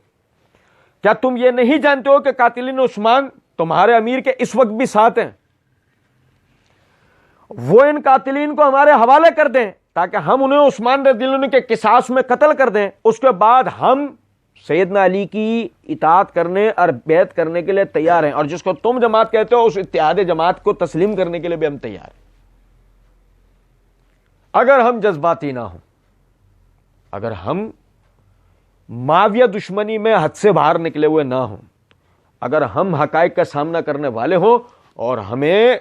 کیا تم یہ نہیں جانتے ہو کہ قاتلین عثمان تمہارے امیر کے اس وقت بھی ساتھ ہیں؟ وہ ان قاتلین کو ہمارے حوالے کر دیں تاکہ ہم انہیں عثمان رضی اللہ عنہ کے قصاص میں قتل کر دیں. اس کے بعد ہم سیدنا علی کی اطاعت کرنے اور بیعت کرنے کے لیے تیار ہیں. اور جس کو تم جماعت کہتے ہو اس اتحاد جماعت کو تسلیم کرنے کے لیے بھی ہم تیار ہیں. اگر ہم جذباتی نہ ہوں، اگر ہم معاویہ دشمنی میں حد سے باہر نکلے ہوئے نہ ہوں، اگر ہم حقائق کا سامنا کرنے والے ہوں اور ہمیں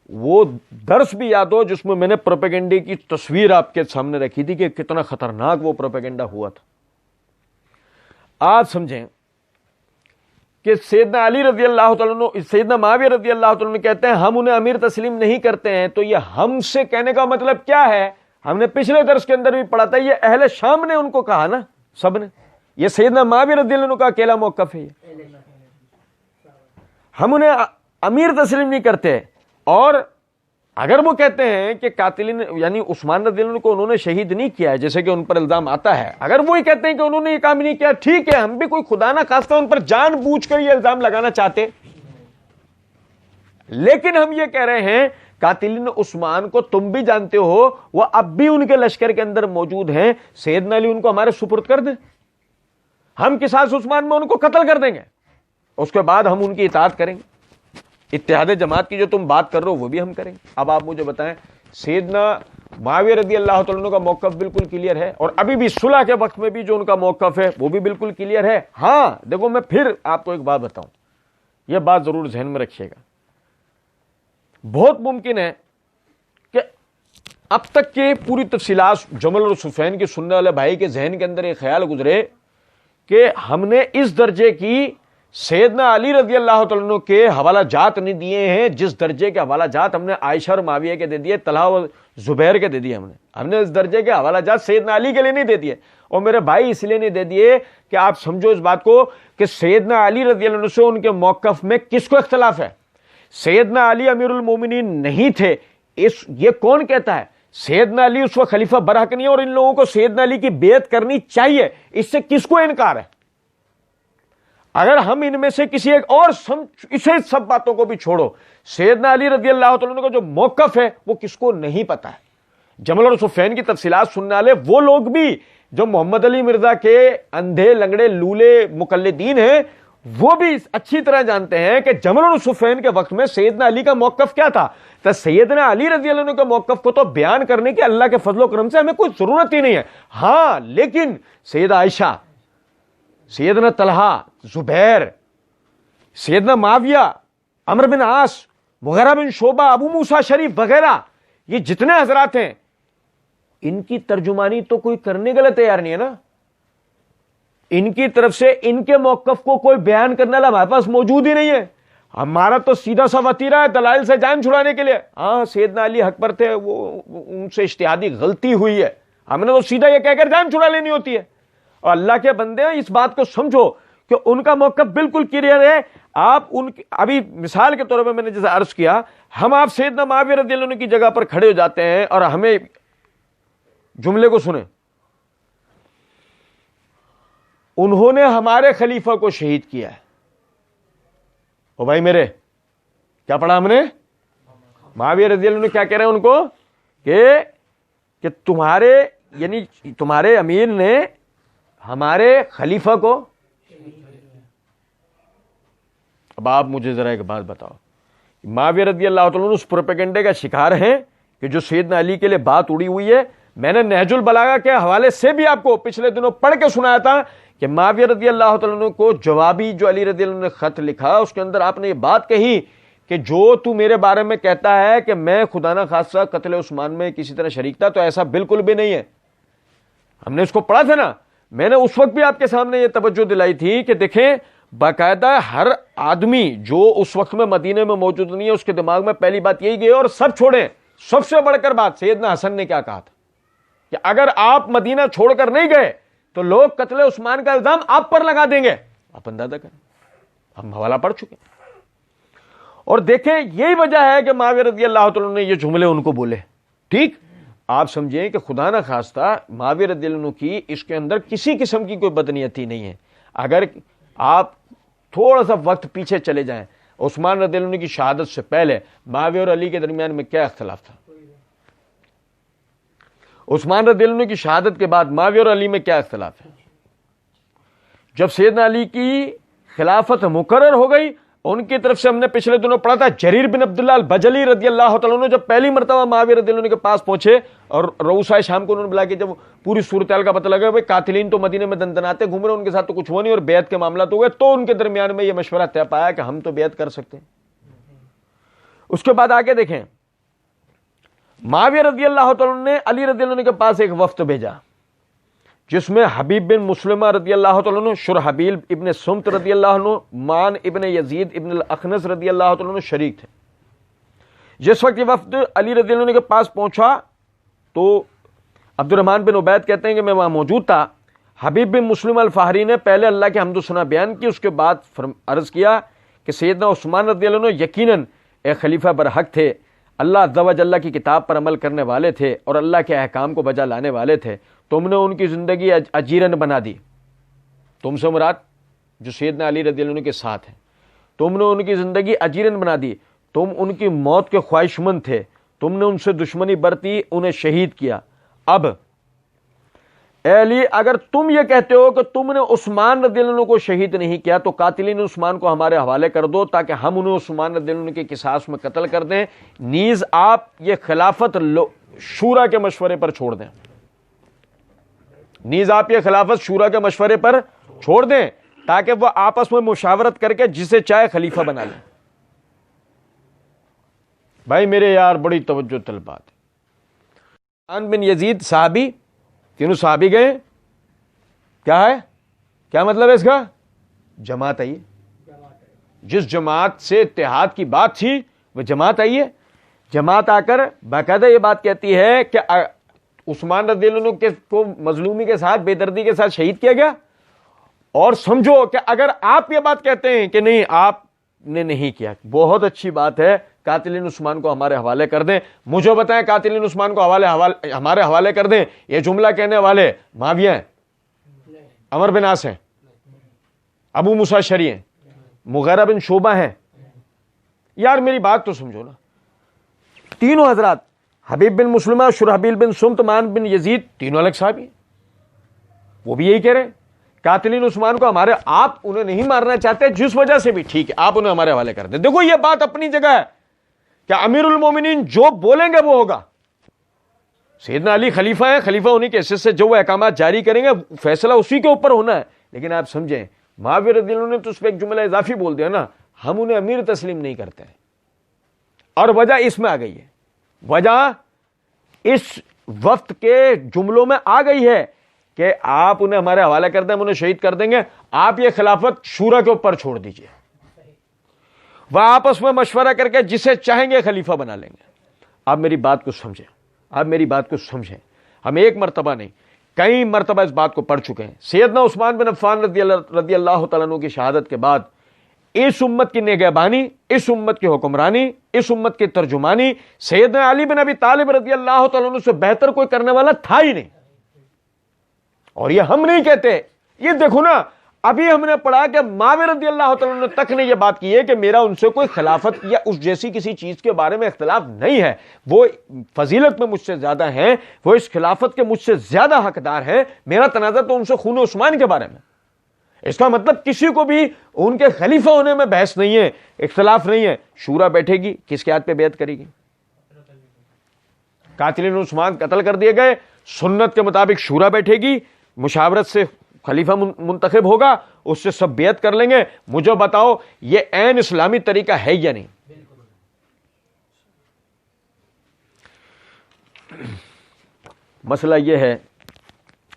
وہ درس بھی یاد ہو جس میں نے پروپیگنڈے کی تصویر آپ کے سامنے رکھی تھی کہ کتنا خطرناک وہ پروپیگنڈا ہوا تھا. آج سمجھیں کہ سیدنا علی رضی اللہ تعالیٰ عنہ، سیدنا معاویہ رضی اللہ تعالیٰ عنہ کہتے ہیں ہم انہیں امیر تسلیم نہیں کرتے ہیں. تو یہ ہم سے کہنے کا مطلب کیا ہے؟ ہم نے پچھلے درس کے اندر بھی پڑھا تھا، یہ اہل شام نے ان کو کہا نا، سب نے. یہ سیدنا معاویہ رضی اللہ عنہ کا اکیلا موقف ہے. ہم انہیں امیر تسلیم نہیں کرتے. اور اگر وہ کہتے ہیں کہ قاتلین یعنی عثمان رضی اللہ عنہ کو انہوں نے شہید نہیں کیا ہے جیسے کہ ان پر الزام آتا ہے، اگر وہی کہتے ہیں کہ انہوں نے یہ کام نہیں کیا، ٹھیک ہے، ہم بھی کوئی خدا نہ خواستہ ان پر جان بوجھ کر یہ الزام لگانا چاہتے. لیکن ہم یہ کہہ رہے ہیں قاتلین عثمان کو تم بھی جانتے ہو وہ اب بھی ان کے لشکر کے اندر موجود ہیں. سیدنا علی ان کو ہمارے سپرد کر دیں، ہم قصاص عثمان میں ان کو قتل کر دیں گے. اس کے بعد ہم ان کی اطاعت کریں گے. اتحاد جماعت کی جو تم بات کر رہے ہو وہ بھی ہم کریں گے. اب آپ مجھے بتائیں، سیدنا معاویہ رضی اللہ تعالیٰ عنہ کا موقف بالکل کلیئر ہے اور ابھی بھی صلح کے وقت میں بھی جو ان کا موقف ہے وہ بھی بالکل کلیئر ہے. ہاں دیکھو، میں پھر آپ کو ایک بات بتاؤں، یہ بات ضرور ذہن میں رکھیے گا. بہت ممکن ہے کہ اب تک کے پوری تفصیلات جمل اور صفین کی سننے والے بھائی کے ذہن کے اندر یہ خیال گزرے کہ ہم نے اس درجے کی سیدنا علی رضی اللہ تعالیٰ عنہ کے حوالہ جات نہیں دیے ہیں جس درجے کے حوالہ جات ہم نے عائشہ اور معاویہ کے دے دیے، طلحہ و زبیر کے دے دیے. ہم نے اس درجے کے حوالہ جات سیدنا علی کے لیے نہیں دے دیے. اور میرے بھائی اس لیے نہیں دے دیے کہ آپ سمجھو اس بات کو کہ سیدنا علی رضی اللہ عنہ سے ان کے موقف میں کس کو اختلاف ہے. سیدنا علی امیر المومنین نہیں تھے، یہ کون کہتا ہے؟ سیدنا علی اس وقت خلیفہ برحق نہیں ہے اور ان لوگوں کو سیدنا علی کی بیعت کرنی چاہیے. اس سے کس کو انکار ہے؟ اگر ہم ان میں سے کسی ایک اور اسے سب باتوں کو بھی چھوڑو، سیدنا علی رضی اللہ تعالیٰ عنہ کا جو موقف ہے وہ کس کو نہیں پتا ہے. جمل اور صفین کی تفصیلات سننے والے وہ لوگ بھی جو محمد علی مرزا کے اندھے لنگڑے لولے مقلدین ہیں وہ بھی اچھی طرح جانتے ہیں کہ جمل اور صفین کے وقت میں سیدنا علی کا موقف کیا تھا. تو سیدنا علی رضی اللہ عنہ کے موقف کو تو بیان کرنے کی اللہ کے فضل و کرم سے ہمیں کوئی ضرورت ہی نہیں ہے. ہاں لیکن سیدہ عائشہ، سیدنا طلحہ، زبیر، سیدنا معاویہ، عمرو بن عاص، مغیرہ بن شعبہ، ابو موسیٰ شریف وغیرہ، یہ جتنے حضرات ہیں ان کی ترجمانی تو کوئی کرنے کے لیے تیار نہیں ہے نا. ان کی طرف سے ان کے موقف کو کوئی بیان کرنے والا ہمارے پاس موجود ہی نہیں ہے. ہمارا تو سیدھا سا وتیرہ ہے دلائل سے جان چھڑانے کے لیے. ہاں سیدنا علی حق پر تھے، وہ ان سے اجتہادی غلطی ہوئی ہے، ہم نے تو سیدھا یہ کہہ کر جان چھڑا لینی ہوتی ہے. اور اللہ کے بندے اس بات کو سمجھو کہ کہ ان کا موقف بالکل کلیئر ہے. آپ ان ابھی مثال کے طور پہ میں نے جیسے عرض کیا, ہم آپ سیدنا معاویہ رضی اللہ عنہ کی جگہ پر کھڑے ہو جاتے ہیں اور ہمیں جملے کو سنیں, انہوں نے ہمارے خلیفہ کو شہید کیا ہے. او بھائی میرے, کیا پڑھا ہم نے؟ معاویہ رضی اللہ عنہ کیا کہہ رہے ہیں ان کو کہ تمہارے یعنی تمہارے امیر نے ہمارے خلیفہ کو. اب آپ مجھے ذرا ایک بات بتاؤ, معاویہ رضی اللہ تعالیٰ عنہ اس پروپیگنڈے کا شکار ہیں کہ جو سیدنا علی کے لیے بات اڑی ہوئی ہے. میں نے نہج البلاغہ کے حوالے سے بھی آپ کو پچھلے دنوں پڑھ کے سنایا تھا کہ معاویہ رضی اللہ تعالیٰ عنہ کو جوابی جو علی رضی اللہ عنہ نے خط لکھا, اس کے اندر آپ نے یہ بات کہی کہ جو تو میرے بارے میں کہتا ہے کہ میں خدا نہ خاصہ قتل عثمان میں کسی طرح شریک تھا, تو ایسا بالکل بھی نہیں ہے. ہم نے اس کو پڑھا تھا نا. میں نے اس وقت بھی آپ کے سامنے یہ توجہ دلائی تھی کہ دیکھیں باقاعدہ ہر آدمی جو اس وقت میں مدینے میں موجود نہیں ہے اس کے دماغ میں پہلی بات یہی گئی, اور سب چھوڑیں, سب سے بڑھ کر بات سیدنا حسن نے کیا کہا تھا کہ اگر آپ مدینہ چھوڑ کر نہیں گئے تو لوگ قتل عثمان کا الزام آپ پر لگا دیں گے. آپ اندازہ کریں, ہم حوالہ پڑھ چکے ہیں. اور دیکھیں یہی وجہ ہے کہ معاویہ رضی اللہ تعالیٰ نے یہ جملے ان کو بولے. ٹھیک, آپ سمجھیں کہ خدا نہ خواستہ معاویہ رضی اللہ عنہ کی اس کے اندر کسی قسم کی کوئی بدنیتی نہیں ہے. اگر آپ تھوڑا سا وقت پیچھے چلے جائیں, عثمان رضی اللہ عنہ کی شہادت سے پہلے معاویہ اور علی کے درمیان میں کیا اختلاف تھا؟ عثمان رضی اللہ عنہ کی شہادت کے بعد معاویہ اور علی میں کیا اختلاف ہے؟ جب سیدنا علی کی خلافت مقرر ہو گئی, ان کی طرف سے ہم نے پچھلے دنوں پڑھا تھا, جریر بن عبداللہ البجلی رضی اللہ تعالیٰ عنہ جب پہلی مرتبہ معاویہ رضی اللہ عنہ کے پاس پہنچے اور رؤسائے شام کو انہوں نے بلا کے جب پوری صورتحال کا پتہ لگا کہ قاتلین تو مدینے میں دندناتے گھوم رہے, ان کے ساتھ تو کچھ ہوا نہیں اور بیعت کے معاملات ہو گئے, تو ان کے درمیان میں یہ مشورہ طے پایا کہ ہم تو بیعت کر سکتے ہیں. اس کے بعد آگے دیکھیں, معاویہ رضی اللہ تعالیٰ عنہ نے علی رضی اللہ عنہ کے پاس ایک وفد بھیجا جس میں حبیب بن مسلمہ رضی اللہ تعالیٰ عنہ, شرحبیل ابن سمت رضی اللہ عنہ, مان ابن یزید ابن الاخنس رضی اللہ تعالیٰ عنہ شریک تھے. جس وقت یہ وفد علی رضی اللہ عنہ کے پاس پہنچا تو عبد الرحمن بن عبید کہتے ہیں کہ میں وہاں موجود تھا. حبیب بن مسلمہ الفہری نے پہلے اللہ کے حمد و ثنا بیان کی, اس کے بعد عرض کیا کہ سیدنا عثمان رضی اللہ عنہ یقیناً ایک خلیفہ برحق تھے, اللہ عز و جل کی کتاب پر عمل کرنے والے تھے اور اللہ کے احکام کو بجا لانے والے تھے. تم نے ان کی زندگی اجیرن بنا دی. تم سے مراد جو سیدنا علی رضی اللہ عنہ کے ساتھ ہیں, تم نے ان کی زندگی اجیرن بنا دی. تم ان کی موت کے خواہش مند تھے, تم نے ان سے دشمنی برتی, انہیں شہید کیا. اب اے علی, اگر تم یہ کہتے ہو کہ تم نے عثمان رضی اللہ عنہ کو شہید نہیں کیا تو قاتلین عثمان کو ہمارے حوالے کر دو تاکہ ہم انہیں عثمان رضی اللہ عنہ کے قصاص میں قتل کر دیں. نیز آپ یہ خلافت شورا کے مشورے پر چھوڑ دیں. نیز آپ یہ خلافت شورا کے مشورے پر چھوڑ دیں تاکہ وہ آپس میں مشاورت کر کے جسے چاہے خلیفہ بنا لیں. بھائی میرے یار, بڑی توجہ طلب بات ہے. مان بن یزید صحابی, تینوں صحابی گئے. کیا ہے, کیا مطلب ہے اس کا؟ جماعت آئی ہے. جس جماعت سے اتحاد کی بات تھی وہ جماعت آئی ہے. جماعت آ کر باقاعدہ یہ بات کہتی ہے کہ عثمان رضی اللہ عنہ کو مظلومی کے ساتھ, بے دردی کے ساتھ شہید کیا گیا. اور سمجھو کہ اگر آپ یہ بات کہتے ہیں کہ نہیں آپ نے نہیں کیا, بہت اچھی بات ہے, قاتلین عثمان کو ہمارے حوالے کر دیں. مجھے بتائیں قاتلین عثمان کو ہمارے حوالے کر دیں, یہ جملہ کہنے والے معاویہ ہیں, عمر بن عاص ہیں, ابو موسیٰ اشعری ہیں, مغیرہ بن شعبہ ہیں. یار میری بات تو سمجھو نا. تینوں حضرات حبیب بن مسلمہ, شرحبیل بن سمت, مان بن یزید, تینوں الگ صحابی ہیں. وہ بھی یہی کہہ رہے ہیں قاتلین عثمان کو ہمارے, آپ انہیں نہیں مارنا چاہتے جس وجہ سے بھی, ٹھیک ہے آپ انہیں ہمارے حوالے کر دیں. دیکھو یہ بات اپنی جگہ ہے کہ امیر المومنین جو بولیں گے وہ ہوگا. سیدنا علی خلیفہ ہیں, خلیفہ ہونے کے حیثیت سے جو وہ احکامات جاری کریں گے فیصلہ اسی کے اوپر ہونا ہے. لیکن آپ سمجھیں معاویہ رضی اللہ عنہ نے تو اس پہ ایک جملہ اضافی بول دیا نا, ہم انہیں امیر تسلیم نہیں کرتے. اور وجہ اس میں آ گئی ہے, وجہ اس وقت کے جملوں میں آ گئی ہے کہ آپ انہیں ہمارے حوالے کر دیں, ہم انہیں شہید کر دیں گے. آپ یہ خلافت شورا کے اوپر چھوڑ دیجئے, وہ آپس میں مشورہ کر کے جسے چاہیں گے خلیفہ بنا لیں گے. آپ میری بات کو سمجھیں, آپ میری بات کو سمجھیں. ہم ایک مرتبہ نہیں کئی مرتبہ اس بات کو پڑھ چکے ہیں. سیدنا عثمان بن عفان رضی اللہ تعالیٰ عنہ کی شہادت کے بعد اس امت کی نگہبانی، اس امت کی حکمرانی، اس امت کی ترجمانی سیدنا علی بن ابی طالب رضی اللہ تعالیٰ عنہ سے بہتر کوئی کرنے والا تھا ہی نہیں. اور یہ ہم نہیں کہتے، یہ دیکھو نا، ابھی ہم نے پڑھا کہ معاویہ رضی اللہ تعالیٰ عنہ تک نے یہ بات کی ہے کہ میرا ان سے کوئی خلافت یا اس جیسی کسی چیز کے بارے میں اختلاف نہیں ہے، وہ فضیلت میں مجھ سے زیادہ ہیں، وہ اس خلافت کے مجھ سے زیادہ حقدار ہیں، میرا تنازع تو ان سے خون عثمان کے بارے میں. اس کا مطلب کسی کو بھی ان کے خلیفہ ہونے میں بحث نہیں ہے، اختلاف نہیں ہے. شورا بیٹھے گی، کس کے ہاتھ پہ بیعت کرے گی؟ قاتلین عثمان قتل کر دیے گئے، سنت کے مطابق شورا بیٹھے گی، مشاورت سے خلیفہ منتخب ہوگا، اس سے سب بیعت کر لیں گے. مجھے بتاؤ یہ عین اسلامی طریقہ ہے یا نہیں؟ مسئلہ یہ ہے،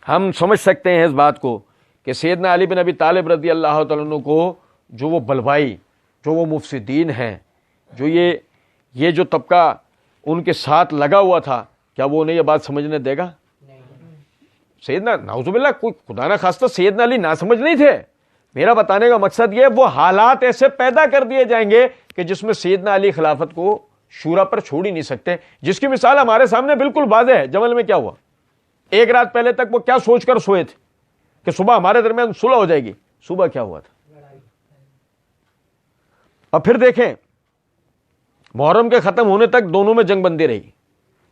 ہم سمجھ سکتے ہیں اس بات کو کہ سیدنا علی بن ابی طالب رضی اللہ تعالیٰ عنہ کو جو وہ بلوائی، جو وہ مفسدین ہیں، جو یہ جو طبقہ ان کے ساتھ لگا ہوا تھا، کیا وہ انہیں یہ بات سمجھنے دے گا؟ سیدنا نعوذ باللہ، کوئی خدا نہ خواستہ سیدنا علی ناسمجھ نہیں تھے. میرا بتانے کا مقصد یہ، وہ حالات ایسے پیدا کر دیے جائیں گے کہ جس میں سیدنا علی خلافت کو شورا پر چھوڑ ہی نہیں سکتے، جس کی مثال ہمارے سامنے بالکل واضح ہے. جمل میں کیا ہوا؟ ایک رات پہلے تک وہ کیا سوچ کر سوئے تھے کہ صبح ہمارے درمیان صلح ہو جائے گی. صبح کیا ہوا تھا؟ اور پھر دیکھیں محرم کے ختم ہونے تک دونوں میں جنگ بندی رہی.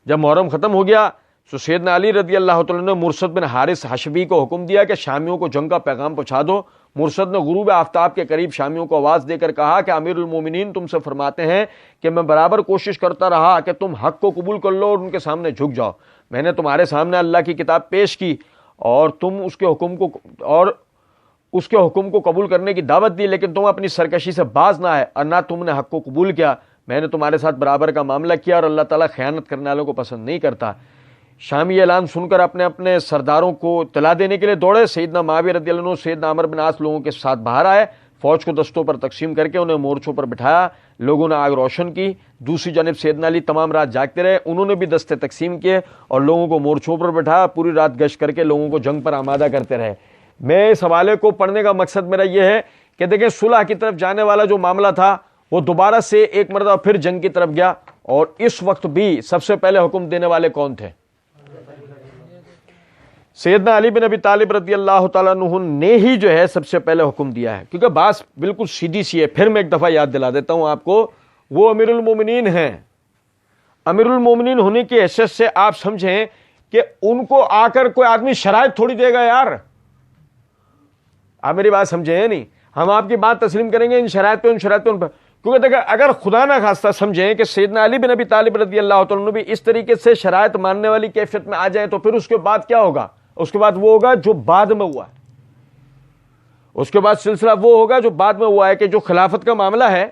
جب محرم ختم ہو گیا تو سیدنا علی رضی اللہ تعالیٰ نے مرثد بن حارث حشبی کو حکم دیا کہ شامیوں کو جنگ کا پیغام پہنچا دو. مرثد نے غروب آفتاب کے قریب شامیوں کو آواز دے کر کہا کہ امیر المومنین تم سے فرماتے ہیں کہ میں برابر کوشش کرتا رہا کہ تم حق کو قبول کر لو اور ان کے سامنے جھک جاؤ. میں نے تمہارے سامنے اللہ کی کتاب پیش کی اور تم اس کے حکم کو قبول کرنے کی دعوت دی، لیکن تم اپنی سرکشی سے باز نہ آئے اور نہ تم نے حق کو قبول کیا. میں نے تمہارے ساتھ برابر کا معاملہ کیا اور اللہ تعالیٰ خیانت کرنے والوں کو پسند نہیں کرتا. شامی اعلان سن کر اپنے اپنے سرداروں کو اطلاع دینے کے لیے دوڑے. سیدنا معاویہ رضی اللہ عنہ سیدنا عمرو بن عاص لوگوں کے ساتھ باہر آئے، فوج کو دستوں پر تقسیم کر کے انہیں مورچوں پر بٹھایا. لوگوں نے آگ روشن کی. دوسری جانب سیدنا علی تمام رات جاگتے رہے، انہوں نے بھی دستے تقسیم کیے اور لوگوں کو مورچوں پر بٹھایا. پوری رات گشت کر کے لوگوں کو جنگ پر آمادہ کرتے رہے. میں اس حوالے کو پڑھنے کا مقصد میرا یہ ہے کہ دیکھیں صلح کی طرف جانے والا جو معاملہ تھا وہ دوبارہ سے ایک مرتبہ پھر جنگ کی طرف گیا. اور اس وقت بھی سب سے پہلے حکم دینے والے کون تھے؟ سیدنا علی بن ابی طالب رضی اللہ تعالیٰ عنہ نے ہی جو ہے سب سے پہلے حکم دیا ہے. کیونکہ بات بالکل سیدھی سی ہے، پھر میں ایک دفعہ یاد دلا دیتا ہوں آپ کو، وہ امیر المومنین ہیں. امیر المومنین ہونے کی حیثیت سے آپ سمجھیں کہ ان کو آ کر کوئی آدمی شرائط تھوڑی دے گا یار. آپ میری بات سمجھیں نہیں، ہم آپ کی بات تسلیم کریں گے ان شرائط پہ ان شرائط پہ ان پر. کیونکہ دیکھیں اگر خدا نہ خواستہ سمجھیں کہ سیدنا علی بن ابی طالب رضی اللہ تعالیٰ عنہ بھی اس طریقے سے شرائط ماننے والی کیفیت میں آ جائیں تو پھر اس کے بعد کیا ہوگا؟ اس کے بعد وہ ہوگا جو بعد میں ہوا ہے. اس کے بعد سلسلہ وہ ہوگا جو بعد میں ہوا ہے کہ جو خلافت کا معاملہ ہے،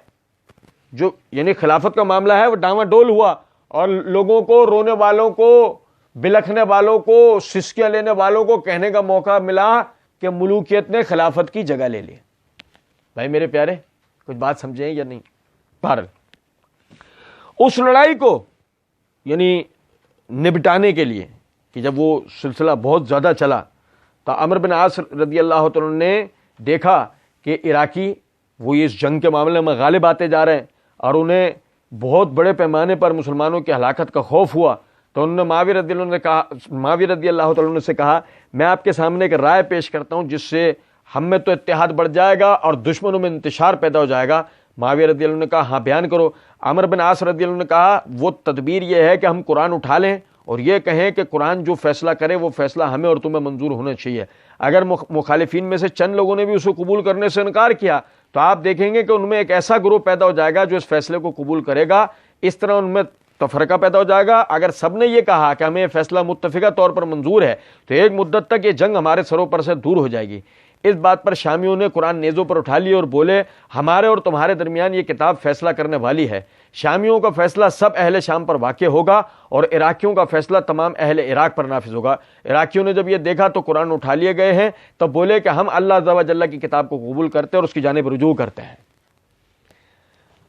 جو یعنی خلافت کا معاملہ ہے وہ ڈاما ڈول ہوا اور لوگوں کو، رونے والوں کو، بلکھنے والوں کو، سسکیاں لینے والوں کو کہنے کا موقع ملا کہ ملوکیت نے خلافت کی جگہ لے لی. بھائی میرے پیارے کچھ بات سمجھیں یا نہیں؟ بہرحال اس لڑائی کو یعنی نبٹانے کے لیے کہ جب وہ سلسلہ بہت زیادہ چلا تو عمرو بن عاص رضی اللہ تعالیٰ نے دیکھا کہ عراقی وہ اس جنگ کے معاملے میں غالب آتے جا رہے ہیں اور انہیں بہت بڑے پیمانے پر مسلمانوں کی ہلاکت کا خوف ہوا. تو انہوں نے معاویہ رضی اللہ تعالیٰ سے کہا میں آپ کے سامنے ایک رائے پیش کرتا ہوں جس سے ہم میں تو اتحاد بڑھ جائے گا اور دشمنوں میں انتشار پیدا ہو جائے گا. معاویہ رضی اللہ نے کہا ہاں بیان کرو. عمرو بن عاص رضی اللہ نے کہا وہ تدبیر یہ ہے کہ ہم قرآن اٹھا لیں اور یہ کہیں کہ قرآن جو فیصلہ کرے وہ فیصلہ ہمیں اور تمہیں منظور ہونا چاہیے. اگر مخالفین میں سے چند لوگوں نے بھی اسے قبول کرنے سے انکار کیا تو آپ دیکھیں گے کہ ان میں ایک ایسا گروہ پیدا ہو جائے گا جو اس فیصلے کو قبول کرے گا. اس طرح ان میں تفرقہ پیدا ہو جائے گا. اگر سب نے یہ کہا کہ ہمیں یہ فیصلہ متفقہ طور پر منظور ہے تو ایک مدت تک یہ جنگ ہمارے سروں پر سے دور ہو جائے گی. اس بات پر شامیوں نے قرآن نیزوں پر اٹھا لی اور بولے ہمارے اور تمہارے درمیان یہ کتاب فیصلہ کرنے والی ہے. شامیوں کا فیصلہ سب اہل شام پر واقع ہوگا اور عراقیوں کا فیصلہ تمام اہل عراق پر نافذ ہوگا. عراقیوں نے جب یہ دیکھا تو قرآن اٹھا لیے گئے ہیں تب بولے کہ ہم اللہ عز و جل کی کتاب کو قبول کرتے اور اس کی جانب رجوع کرتے ہیں.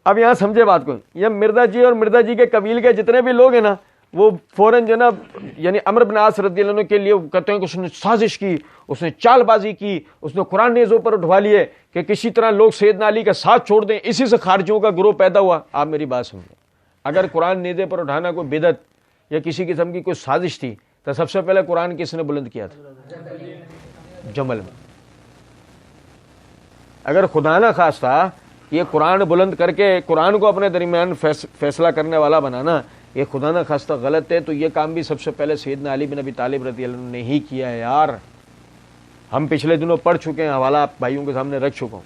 اب یہاں سمجھے بات کو، یہ مرزا جی اور مرزا جی کے قبیل کے جتنے بھی لوگ ہیں نا وہ فوراً جو نا یعنی عمرو بن عاص رضی اللہ عنہ کے لیے کہتے ہیں کہ اس نے سازش کی، اس نے چال بازی کی، اس نے قرآن نیزوں پر اٹھوا لیے کہ کسی طرح لوگ سیدنا علی کا ساتھ چھوڑ دیں، اسی سے خارجیوں کا گروہ پیدا ہوا۔ آپ میری بات سمجھیں، اگر قرآن نیزے پر اٹھانا کوئی بدعت یا کسی قسم کی کوئی سازش تھی تو سب سے پہلے قرآن کس نے بلند کیا تھا؟ جمل میں۔ اگر خدا نہ خواستہ یہ قرآن بلند کر کے قرآن کو اپنے درمیان فیصلہ کرنے والا بنانا یہ خدا نہ خواستہ غلط ہے، تو یہ کام بھی سب سے پہلے سیدنا علی بن ابی طالب رضی اللہ عنہ نے ہی کیا ہے۔ یار ہم پچھلے دنوں پڑھ چکے ہیں، حوالہ آپ بھائیوں کے سامنے رکھ چکا ہوں،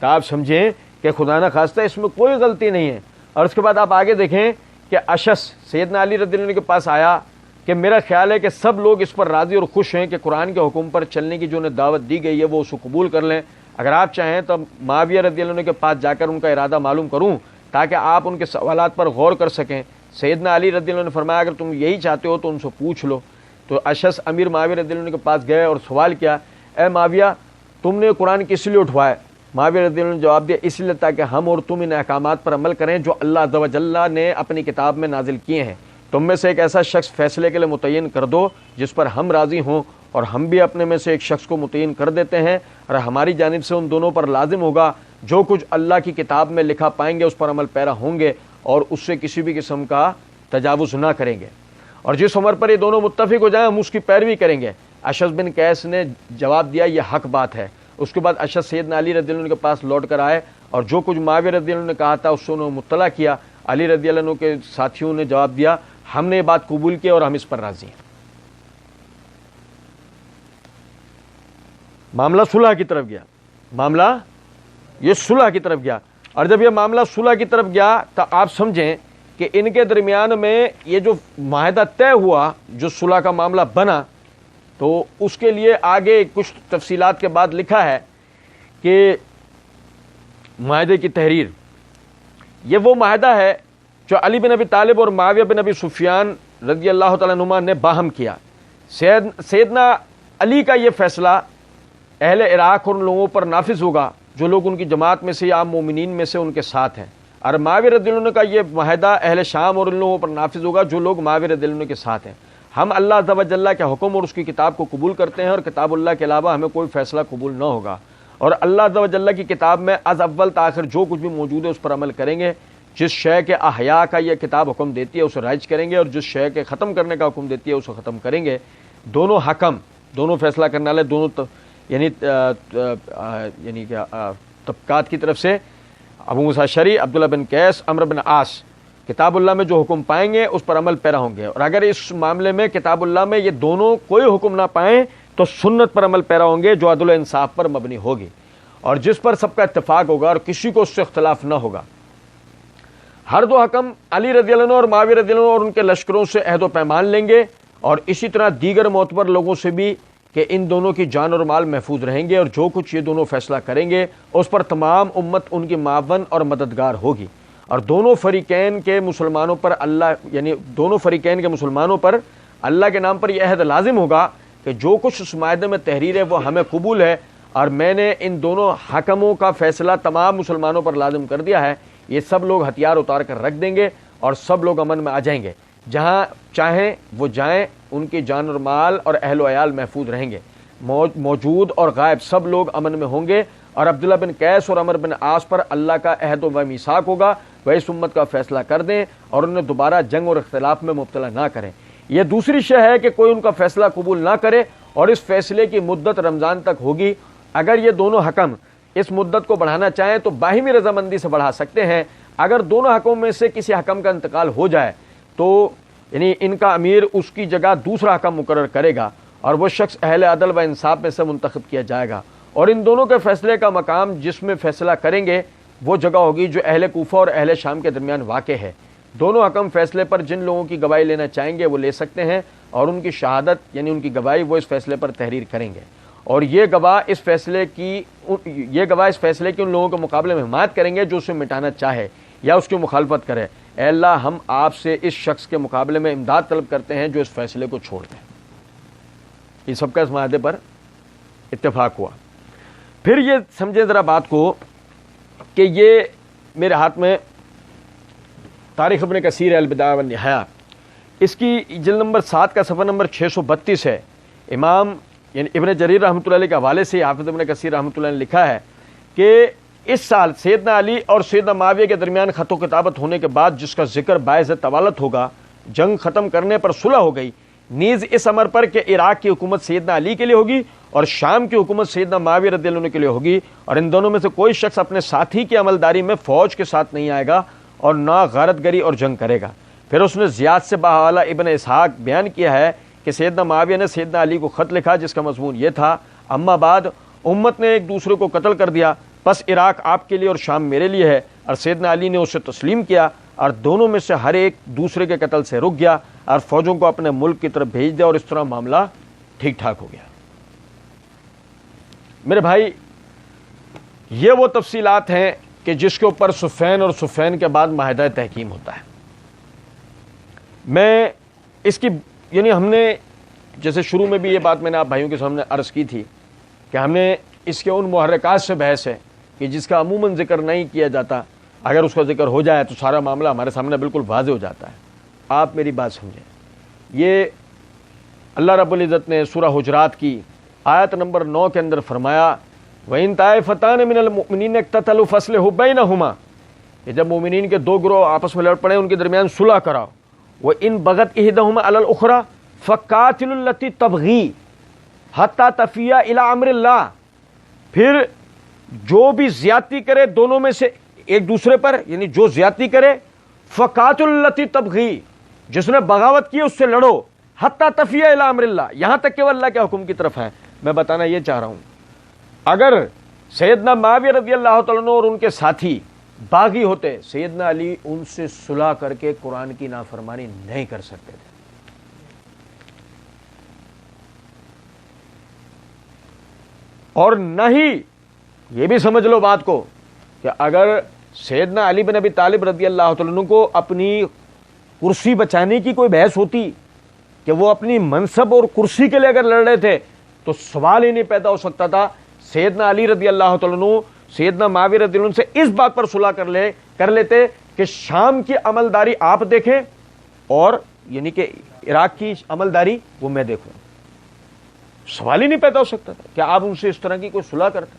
تو آپ سمجھیں کہ خدا نہ خواستہ اس میں کوئی غلطی نہیں ہے۔ اور اس کے بعد آپ آگے دیکھیں کہ اشس سیدنا علی رضی اللہ عنہ کے پاس آیا کہ میرا خیال ہے کہ سب لوگ اس پر راضی اور خوش ہیں کہ قرآن کے حکم پر چلنے کی جو انہیں دعوت دی گئی ہے وہ اس کو قبول کر لیں۔ اگر آپ چاہیں تو معاویہ رضی اللہ عنہ کے پاس جا کر ان کا ارادہ معلوم کروں تاکہ آپ ان کے سوالات پر غور کر سکیں۔ سیدنا علی رضی اللہ عنہ نے فرمایا اگر تم یہی چاہتے ہو تو ان سے پوچھ لو۔ تو اشس امیر معاویہ رضی اللہ عنہ کے پاس گئے اور سوال کیا، اے معاویہ تم نے قرآن کس لیے اٹھوایا؟ معاویہ رضی اللہ عنہ نے جواب دیا، اس لیے تاکہ ہم اور تم ان احکامات پر عمل کریں جو اللہ عز و جل نے اپنی کتاب میں نازل کیے ہیں۔ تم میں سے ایک ایسا شخص فیصلے کے لیے متعین کر دو جس پر ہم راضی ہوں، اور ہم بھی اپنے میں سے ایک شخص کو متعین کر دیتے ہیں، اور ہماری جانب سے ان دونوں پر لازم ہوگا جو کچھ اللہ کی کتاب میں لکھا پائیں گے اس پر عمل پیرا ہوں گے اور اس سے کسی بھی قسم کا تجاوز نہ کریں گے، اور جس عمر پر یہ دونوں متفق ہو جائیں ہم اس کی پیروی کریں گے۔ اشعث بن قیس نے جواب دیا یہ حق بات ہے۔ اس کے بعد اشعث سیدنا علی رضی اللہ عنہ کے پاس لوٹ کر آئے اور جو کچھ معاویہ رضی اللہ عنہ نے کہا تھا اس سے انہوں نے مطلع کیا۔ علی رضی اللہ عنہ کے ساتھیوں نے جواب دیا ہم نے یہ بات قبول کی اور ہم اس پر راضی ہیں۔ معاملہ صلح کی طرف گیا، معاملہ یہ صلح کی طرف گیا، اور جب یہ معاملہ صلح کی طرف گیا تو آپ سمجھیں کہ ان کے درمیان میں یہ جو معاہدہ طے ہوا، جو صلح کا معاملہ بنا، تو اس کے لیے آگے کچھ تفصیلات کے بعد لکھا ہے کہ معاہدے کی تحریر یہ وہ معاہدہ ہے جو علی بن ابی طالب اور معاویہ بن ابی سفیان رضی اللہ تعالیٰ عنہما نے باہم کیا۔ سیدنا علی کا یہ فیصلہ اہل عراق اور ان لوگوں پر نافذ ہوگا جو لوگ ان کی جماعت میں سے یا عام مومنین میں سے ان کے ساتھ ہیں، اور معاویہ رضی اللہ عنہ کا یہ معاہدہ اہل شام اور ان لوگوں پر نافذ ہوگا جو لوگ معاویہ رضی اللہ عنہ کے ساتھ ہیں۔ ہم اللہ عز و جل کے حکم اور اس کی کتاب کو قبول کرتے ہیں، اور کتاب اللہ کے علاوہ ہمیں کوئی فیصلہ قبول نہ ہوگا، اور اللہ عز و جل کی کتاب میں از اول تا آخر جو کچھ بھی موجود ہے اس پر عمل کریں گے۔ جس شے کے احیاء کا یہ کتاب حکم دیتی ہے اسے رائج کریں گے، اور جس شے کے ختم کرنے کا حکم دیتی ہے اسے ختم کریں گے۔ دونوں حکم، دونوں فیصلہ کرنے والے، دونوں یعنی کیا طبقات کی طرف سے ابو موسیٰ اشعری، عبداللہ بن قیس، عمرو بن عاص کتاب اللہ میں جو حکم پائیں گے اس پر عمل پیرا ہوں گے، اور اگر اس معاملے میں کتاب اللہ میں یہ دونوں کوئی حکم نہ پائیں تو سنت پر عمل پیرا ہوں گے جو عدل و انصاف پر مبنی ہوگی، اور جس پر سب کا اتفاق ہوگا اور کسی کو اس سے اختلاف نہ ہوگا۔ ہر دو حکم علی رضی اللہ عنہ اور معاویہ رضی اللہ عنہ اور ان کے لشکروں سے عہد و پیمان لیں گے، اور اسی طرح دیگر معتبر لوگوں سے بھی کہ ان دونوں کی جان اور مال محفوظ رہیں گے، اور جو کچھ یہ دونوں فیصلہ کریں گے اس پر تمام امت ان کی معاون اور مددگار ہوگی، اور دونوں فریقین کے مسلمانوں پر اللہ کے نام پر یہ عہد لازم ہوگا کہ جو کچھ اس معاہدے میں تحریر ہے وہ ہمیں قبول ہے، اور میں نے ان دونوں حکموں کا فیصلہ تمام مسلمانوں پر لازم کر دیا ہے۔ یہ سب لوگ ہتھیار اتار کر رکھ دیں گے اور سب لوگ امن میں آ جائیں گے، جہاں چاہیں وہ جائیں، ان کی جان اور مال اور اہل و عیال محفوظ رہیں گے، موجود اور غائب سب لوگ امن میں ہوں گے، اور عبداللہ بن قیس اور عمرو بن عاص پر اللہ کا عہد و میثاق ہوگا، وہ اس امت کا فیصلہ کر دیں اور انہیں دوبارہ جنگ اور اختلاف میں مبتلا نہ کریں۔ یہ دوسری شے ہے کہ کوئی ان کا فیصلہ قبول نہ کرے، اور اس فیصلے کی مدت رمضان تک ہوگی۔ اگر یہ دونوں حکم اس مدت کو بڑھانا چاہیں تو باہمی رضامندی سے بڑھا سکتے ہیں۔ اگر دونوں حکموں میں سے کسی حکم کا انتقال ہو جائے تو یعنی ان کا امیر اس کی جگہ دوسرا حکم مقرر کرے گا، اور وہ شخص اہل عدل و انصاف میں سے منتخب کیا جائے گا، اور ان دونوں کے فیصلے کا مقام جس میں فیصلہ کریں گے وہ جگہ ہوگی جو اہل کوفہ اور اہل شام کے درمیان واقع ہے۔ دونوں حکم فیصلے پر جن لوگوں کی گواہی لینا چاہیں گے وہ لے سکتے ہیں، اور ان کی شہادت یعنی ان کی گواہی وہ اس فیصلے پر تحریر کریں گے، اور یہ گواہ اس فیصلے کی ان لوگوں کے مقابلے میں حمایت کریں گے جو اسے مٹانا چاہے یا اس کی مخالفت کرے۔ اے اللہ ہم آپ سے اس شخص کے مقابلے میں امداد طلب کرتے ہیں جو اس فیصلے کو چھوڑ دیں۔ یہ سب کا اس معاہدے پر اتفاق ہوا۔ پھر یہ سمجھیں ذرا بات کو کہ یہ میرے ہاتھ میں تاریخ ابن کثیر البدایہ والنہایہ اس کی جلد نمبر 7 کا صفحہ نمبر 632 ہے. امام یعنی ابن جریر رحمۃ اللہ علیہ کے حوالے سے حافظ ابن کثیر رحمۃ اللہ نے لکھا ہے کہ اس سال سیدنا علی اور سیدنا معاویہ کے درمیان خط و کتابت ہونے کے بعد جس کا ذکر باعث طوالت ہوگا، جنگ ختم کرنے پر صلح ہو گئی، نیز اس امر پر کہ عراق کی حکومت سیدنا علی کے لیے ہوگی اور شام کی حکومت سیدنا معاویہ رضی اللہ عنہ کے لیے ہوگی، اور ان دونوں میں سے کوئی شخص اپنے ساتھی کی عملداری میں فوج کے ساتھ نہیں آئے گا اور نہ غارت گری اور جنگ کرے گا. پھر اس نے زیاد سے بحوالہ ابن اسحاق بیان کیا ہے کہ سیدنا معاویہ نے سیدنا علی کو خط لکھا جس کا مضمون یہ تھا: اما بعد، امت نے ایک دوسرے کو قتل کر دیا، بس عراق آپ کے لیے اور شام میرے لیے ہے. اور سیدنا علی نے اسے تسلیم کیا اور دونوں میں سے ہر ایک دوسرے کے قتل سے رک گیا اور فوجوں کو اپنے ملک کی طرف بھیج دیا، اور اس طرح معاملہ ٹھیک ٹھاک ہو گیا. میرے بھائی، یہ وہ تفصیلات ہیں کہ جس کے اوپر صفین اور صفین کے بعد معاہدہ تحکیم ہوتا ہے. میں اس کی یعنی ہم نے جیسے شروع میں بھی یہ بات میں نے آپ بھائیوں کے سامنے عرض کی تھی کہ ہم نے اس کے ان محرکات سے بحث ہے کہ جس کا عموماً ذکر نہیں کیا جاتا، اگر اس کا ذکر ہو جائے تو سارا معاملہ ہمارے سامنے بالکل واضح ہو جاتا ہے. آپ میری بات سمجھیں. یہ اللہ رب العزت نے سورہ حجرات کی آیت نمبر 9 کے اندر فرمایا: وَإِن طَائِفَتَانِ مِنَ الْمُؤْمِنِينَ اقْتَتَلُوا فَأَصْلِحُوا بَيْنَهُمَا، کہ جب مومنین کے دو گروہ آپس میں لڑ پڑے ان کے درمیان صلح کراؤ. وَإِن بَغَتْ إِحْدَاهُمَا عَلَى الْأُخْرَى فَقَاتِلُوا الَّتِي تَبْغِي حَتَّى تَفِيَّ إِلَىٰ أَمْرِ اللَّهِ، پھر جو بھی زیادتی کرے دونوں میں سے ایک دوسرے پر، یعنی جو زیادتی کرے، فَقَاتِلُوا الَّتِي تَبْغِي، جس نے بغاوت کی اس سے لڑو، حَتَّى تَفِيَّ إِلَىٰ أَمْرِ اللَّهِ، یہاں تک کہ وہ اللہ کے حکم کی طرف ہے. میں بتانا یہ چاہ رہا ہوں، اگر سیدنا معاویہ رضی اللہ تعالیٰ عنہ اور ان کے ساتھی باغی ہوتے، سیدنا علی ان سے صلح کر کے قرآن کی نافرمانی نہیں کر سکتے تھے. اور نہ ہی یہ بھی سمجھ لو بات کو کہ اگر سیدنا علی بن ابی طالب رضی اللہ تعالیٰ عنہ کو اپنی کرسی بچانے کی کوئی بحث ہوتی کہ وہ اپنی منصب اور کرسی کے لیے اگر لڑ رہے تھے تو سوال ہی نہیں پیدا ہو سکتا تھا. سیدنا علی رضی اللہ تعالیٰ عنہ سیدنا معاویہ رضی اللہ عنہ سے اس بات پر صلح کر لیتے کہ شام کی عملداری آپ دیکھیں اور یعنی کہ عراق کی عملداری وہ میں دیکھوں. سوال ہی نہیں پیدا ہو سکتا تھا کہ آپ ان سے اس طرح کی کوئی صلح کرتے.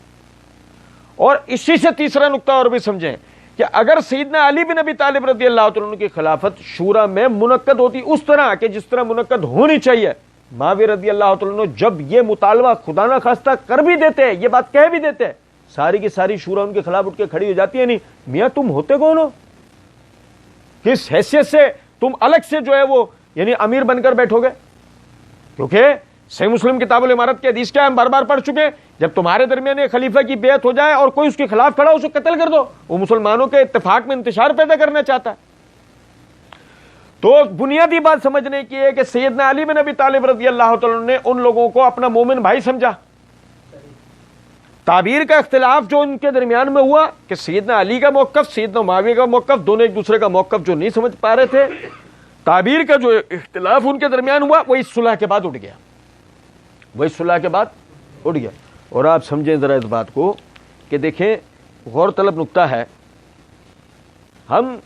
اور اسی سے تیسرا نقطہ اور بھی سمجھیں کہ اگر سیدنا علی بن ابی طالب رضی اللہ تعالیٰ عنہ کی خلافت شورا میں منعقد ہوتی اس طرح کہ جس طرح منعقد ہونی چاہیے، معاویہ رضی اللہ تعالیٰ عنہ جب یہ مطالبہ خدا نہ خواستہ کر بھی دیتے، یہ بات کہہ بھی دیتے، ساری کی ساری شورا ان کے خلاف اٹھ کے کھڑی ہو جاتی ہے. نہیں میاں تم ہوتے کون ہو؟ کس حیثیت سے تم الگ سے جو ہے وہ یعنی امیر بن کر بیٹھو گے؟ کیونکہ صحیح مسلم کتاب الامارت کے حدیث کیا ہم بار بار پڑھ چکے ہیں، جب تمہارے درمیان ایک خلیفہ کی بیعت ہو جائے اور کوئی اس کے خلاف کھڑا اسے قتل کر دو، وہ مسلمانوں کے اتفاق میں انتشار پیدا کرنا چاہتا ہے. تو بنیادی بات سمجھنے کی ہے کہ سیدنا علی بن ابی طالب رضی اللہ تعالیٰ عنہ نے ان لوگوں کو اپنا مومن بھائی سمجھا. تعبیر کا اختلاف جو ان کے درمیان میں ہوا کہ سیدنا علی کا موقف، سیدنا معاویہ کا موقف، دونوں ایک دوسرے کا موقف جو نہیں سمجھ پا رہے تھے، تعبیر کا جو اختلاف ان کے درمیان ہوا وہی صلح کے بعد اٹھ گیا، وہی صلح کے بعد اٹھ گیا. اور آپ سمجھیں ذرا اس بات کو کہ دیکھیں غور طلب نقطہ ہے، ہم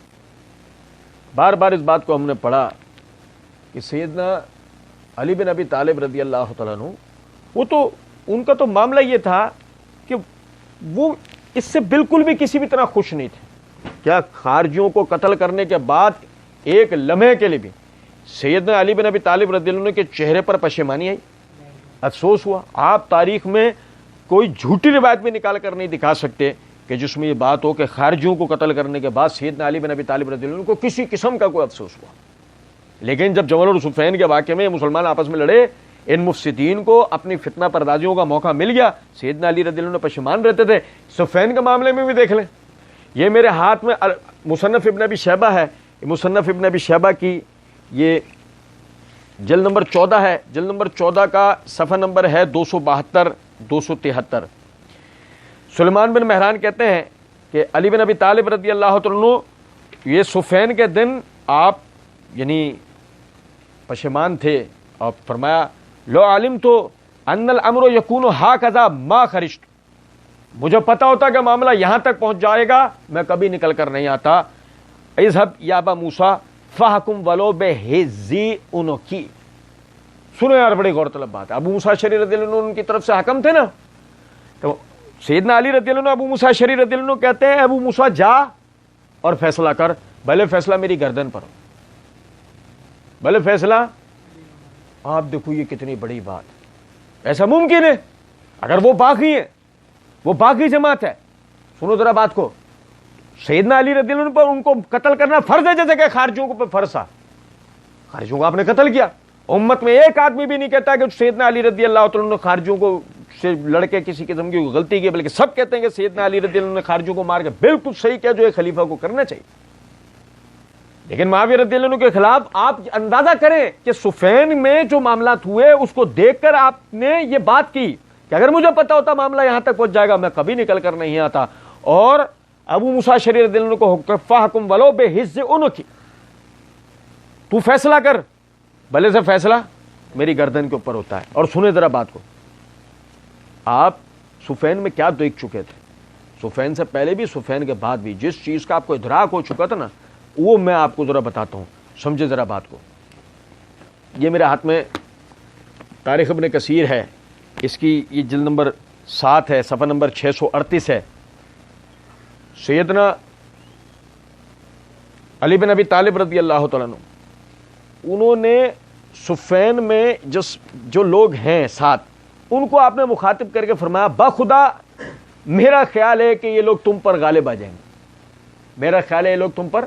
بار بار اس بات کو ہم نے پڑھا کہ سیدنا علی بن ابی طالب رضی اللہ تعالیٰ عنہ وہ تو ان کا تو معاملہ یہ تھا کہ وہ اس سے بالکل بھی کسی بھی طرح خوش نہیں تھے. کیا خارجیوں کو قتل کرنے کے بعد ایک لمحے کے لیے بھی سیدنا علی بن ابی طالب رضی اللہ عنہ کے چہرے پر پشیمانی آئی، افسوس ہوا؟ آپ تاریخ میں کوئی جھوٹی روایت میں نکال کر نہیں دکھا سکتے کہ جس میں یہ بات ہو کہ خارجیوں کو قتل کرنے کے بعد سیدنا علی بن ابی طالب رضی اللہ عنہ کو کسی قسم کا کوئی افسوس ہوا. لیکن جب جمل اور صفین کے واقعے میں مسلمان آپس میں لڑے، ان مفسدین کو اپنی فتنہ پردازیوں کا موقع مل گیا، سیدنا علی رضی اللہ عنہ پشیمان رہتے تھے. صفین کے معاملے میں بھی دیکھ لیں، یہ میرے ہاتھ میں مصنف ابن ابی شیبہ ہے، مصنف ابن ابی شیبہ کی یہ جلد نمبر 14 ہے، جلد نمبر 14 کا صفحہ نمبر ہے 272 273. سلیمان بن مہران کہتے ہیں کہ علی بن ابی طالب رضی اللہ تعالیٰ عنہ یہ صفین کے دن آپ یعنی پشیمان تھے اور فرمایا لو علمت ان الامر یکون ہاکذا ما خرجت، مجھے پتا ہوتا کہ معاملہ یہاں تک پہنچ جائے گا میں کبھی نکل کر نہیں آتا. اذهب یا ابا موسیٰ فحکم ولو بحزی انکی. سنو یار بڑی غور طلب بات ہے. ابو موسیٰ اشعری رضی اللہ عنہ ان کی طرف سے حکم تھے نا, تو سیدنا علی رضی اللہ عنہ ابو موسیٰ اشعری رضی اللہ عنہ کہتے ہیں ابو موسیٰ جا اور فیصلہ کر, بھلے فیصلہ میری گردن پر ہو, بھلے فیصلہ. آپ دیکھو یہ کتنی بڑی بات, ایسا ممکن ہے اگر وہ باغی ہے, وہ باغی جماعت ہے. سنو ذرا بات کو, سیدنا علی رضی اللہ عنہ پر ان کو قتل کرنا فرض ہے, جیسے کہ خارجیوں کو فرض تھا. خارجیوں کو آپ نے قتل کیا, امت میں ایک آدمی بھی نہیں کہتا کہ سیدنا علی رضی اللہ عنہ نے خارجیوں کو سے لڑ کے کسی قسم کی غلطی کی, بلکہ سب کہتے ہیں کہ سیدنا علی رضی اللہ عنہ نے خارجیوں کو مار کے بالکل صحیح کیا جو ایک خلیفہ کو کرنا چاہیے. لیکن معاویہ رضی اللہ عنہ کے خلاف آپ اندازہ کریں کہ صفین میں جو معاملات ہوئے اس کو دیکھ کر آپ نے یہ بات کی کہ اگر مجھے پتا ہوتا معاملہ یہاں تک پہنچ جائے گا میں کبھی نکل کر نہیں آتا. اور ابو موسیٰ اشعری رضی اللہ عنہ کو فحکم ولو بحزی انکی, تو فیصلہ کر, بھلے سے فیصلہ میری گردن کے اوپر ہوتا ہے. اور سنیں ذرا بات کو, آپ صفین میں کیا دیکھ چکے تھے, صفین سے پہلے بھی صفین کے بعد بھی جس چیز کا آپ کو ادراک ہو چکا تھا نا, وہ میں آپ کو ذرا بتاتا ہوں, سمجھے ذرا بات کو. یہ میرے ہاتھ میں تاریخ ابن کثیر ہے, اس کی یہ جلد نمبر 7 ہے, صفحہ نمبر 638 ہے. سیدنا علی بن ابی طالب رضی اللہ تعالیٰ عنہ, انہوں نے صفین میں جو لوگ ہیں ساتھ, ان کو آپ نے مخاطب کر کے فرمایا بخدا میرا خیال ہے کہ یہ لوگ تم پر غالب آ جائیں گے, میرا خیال ہے یہ لوگ تم پر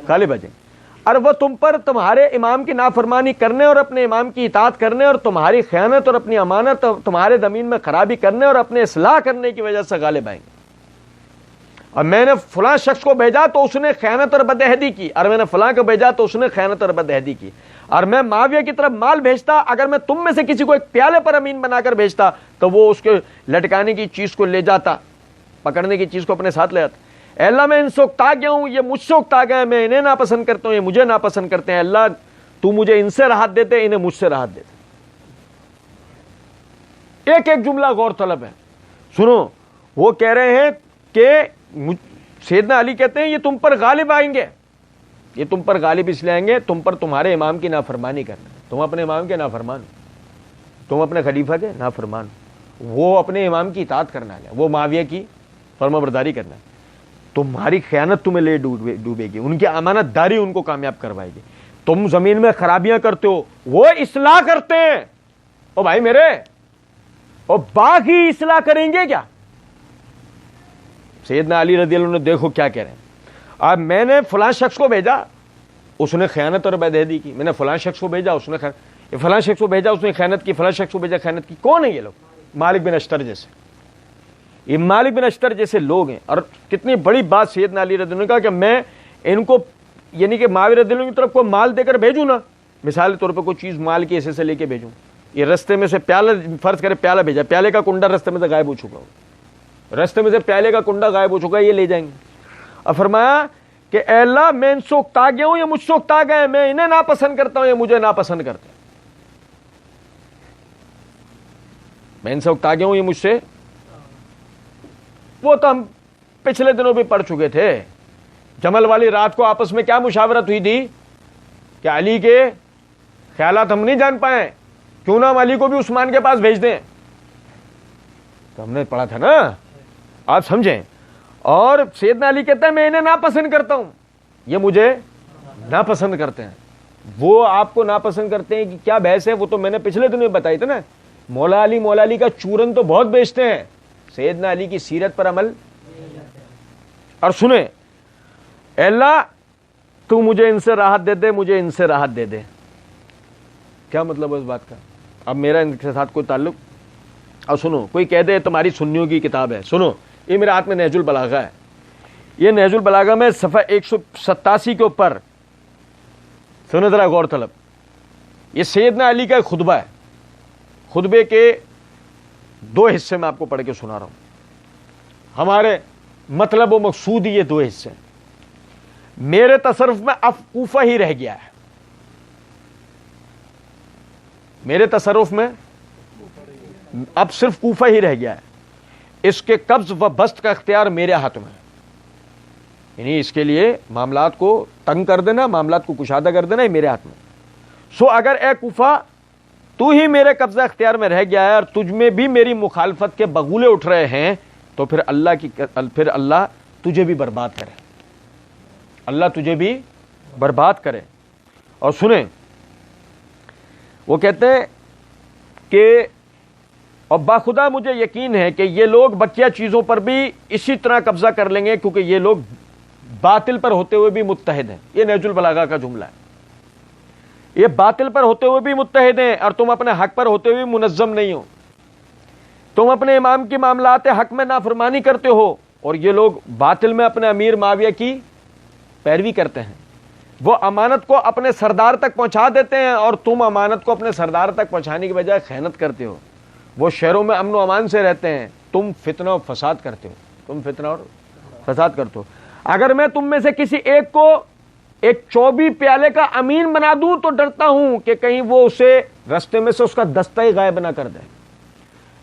غالب آ جائیں گے, اور وہ تم پر تمہارے امام کی نافرمانی کرنے اور اپنے امام کی اطاعت کرنے اور تمہاری خیانت اور اپنی امانت اور تمہارے زمین میں خرابی کرنے اور اپنے اصلاح کرنے کی وجہ سے غالب آئیں گے. اور میں نے فلاں شخص کو بھیجا تو اس نے خیانت اور بدعہدی کی, اور میں نے فلاں کو بھیجا تو اس نے خیانت اور بدعہدی کی. اور میں معاویہ کی طرف مال بھیجتا, اگر میں تم میں سے کسی کو ایک پیالے پر امین بنا کر بھیجتا تو وہ اس کے لٹکانے کی چیز کو لے جاتا, پکڑنے کی چیز کو اپنے ساتھ لے آتا. اے اللہ میں ان سے اکتا گیا ہوں, یہ مجھ سے اکتا گئے, میں انہیں ناپسند کرتا ہوں, یہ مجھے ناپسند کرتے ہیں. اللہ تو مجھے ان سے راحت دیتے, انہیں مجھ سے راحت دیتے. ایک ایک جملہ غور طلب ہے. سنو, وہ کہہ رہے ہیں کہ سیدنا علی کہتے ہیں یہ تم پر غالب آئیں گے, یہ تم پر غالب اس لیے آئیں گے تم پر تمہارے امام کی نافرمانی کرنا, تم اپنے امام کے نافرمان, تم اپنے خلیفہ کے نافرمان, وہ اپنے امام کی اطاعت کرنا ہے, وہ معاویہ کی فرمانبرداری کرنا ہے. تمہاری خیانت تمہیں لے ڈوبے گی, ان کی امانت داری ان کو کامیاب کروائے گی. تم زمین میں خرابیاں کرتے ہو, وہ اصلاح کرتے ہیں. او بھائی میرے, اور باغی اصلاح کریں گے کیا؟ سیدنا علی رضی اللہ عنہ دیکھو کیا کہہ رہے ہیں. اب میں نے فلاں شخص کو بھیجا, اس نے خیانت اور بدعہدی کی, میں نے فلاں شخص کو بھیجا, اس نے فلاں شخص کو بھیجا, اس نے خیانت کی, فلاں شخص کو بھیجا, خیانت کی. کون ہے یہ لوگ؟ مالک بن اشتر جیسے, یہ مالک بن اشتر جیسے لوگ ہیں. اور کتنی بڑی بات سیدنا علی رضی اللہ عنہ نے کہا کہ میں ان کو یعنی کہ معاویہ رضی اللہ عنہ کی طرف کوئی مال دے کر بھیجوں نا, مثال کے طور پہ کوئی چیز مال کے حصے سے لے کے بھیجوں, یہ رستے میں سے پیالہ, فرض کرے پیالہ بھیجا, پیالے کا کنڈا رستے میں سے غائب ہو چکا ہو, رستے میں سے پیالے کا کنڈا غائب ہو چکا ہے, یہ لے جائیں گے. اور فرمایا کہ اے اللہ میں ان سے اکتا گیا ہوں, یہ مجھ سے اکتا گئے, میں انہیں ناپسند کرتا ہوں, یہ مجھے ناپسند کرتے ہیں. میں ان سے اکتا گیا ہوں, یہ مجھ سے. وہ تو ہم پچھلے دنوں بھی پڑھ چکے تھے, جمل والی رات کو آپس میں کیا مشاورت ہوئی تھی کہ علی کے خیالات ہم نہیں جان پائے, کیوں نہ ہم علی کو بھی عثمان کے پاس بھیج دیں. تو ہم نے پڑھا تھا نا, آپ سمجھیں. اور سیدنا علی کہتا ہے میں انہیں ناپسند کرتا ہوں, یہ مجھے ناپسند کرتے ہیں. وہ آپ کو ناپسند کرتے ہیں کہ کیا بحث ہے, وہ تو میں نے پچھلے دن میں بتائی تھی نا. مولا علی کا چورن تو بہت بیچتے ہیں, سیدنا علی کی سیرت پر عمل. اور سنیں, اے اللہ تو مجھے ان سے راحت دے دے, مجھے ان سے راحت دے دے. کیا مطلب ہے اس بات کا؟ اب میرا ان کے ساتھ کوئی تعلق. اور سنو, کوئی کہہ دے تمہاری سنیوں کی کتاب ہے, سنو یہ میرے ہاتھ میں نہج البلاغہ ہے. یہ نہج البلاغہ میں صفحہ 187 کے اوپر سنو ذرا غور طلب. یہ سیدنا علی کا ایک خطبہ ہے, خطبے کے 2 حصے میں آپ کو پڑھ کے سنا رہا ہوں. ہمارے مطلب و مقصود یہ 2 حصے. میرے تصرف میں اب کوفہ ہی رہ گیا ہے, میرے تصرف میں اب صرف کوفہ ہی رہ گیا ہے. اس کے قبض و بست کا اختیار میرے ہاتھ میں ہے. یعنی اس کے لیے معاملات کو تنگ کر دینا، معاملات کو کشادہ کر دینا، یہ میرے ہاتھ میں. سو اگر اے کوفہ تو ہی میرے قبضہ اختیار میں رہ گیا ہے اور تجھ میں بھی میری مخالفت کے بغولے اٹھ رہے ہیں، تو پھر اللہ تجھے بھی برباد کرے، اللہ تجھے بھی برباد کرے. اور سنیں، وہ کہتے ہیں کہ اور باخدا مجھے یقین ہے کہ یہ لوگ بقیہ چیزوں پر بھی اسی طرح قبضہ کر لیں گے، کیونکہ یہ لوگ باطل پر ہوتے ہوئے بھی متحد ہیں. یہ نہج البلاغہ کا جملہ ہے. یہ باطل پر ہوتے ہوئے بھی متحد ہیں اور تم اپنے حق پر ہوتے ہوئے منظم نہیں ہو. تم اپنے امام کی معاملات حق میں نافرمانی کرتے ہو، اور یہ لوگ باطل میں اپنے امیر معاویہ کی پیروی کرتے ہیں. وہ امانت کو اپنے سردار تک پہنچا دیتے ہیں اور تم امانت کو اپنے سردار تک پہنچانے کی بجائے خیانت کرتے ہو. وہ شہروں میں امن و امان سے رہتے ہیں، تم فتنہ اور فساد کرتے ہو. تم فتنہ اور فساد کرتے ہو. اگر میں تم میں سے کسی ایک کو ایک 24 پیالے کا امین بنا دوں تو ڈرتا ہوں کہ کہیں وہ اسے رستے میں سے اس کا دستہ ہی غائب نہ کر دے.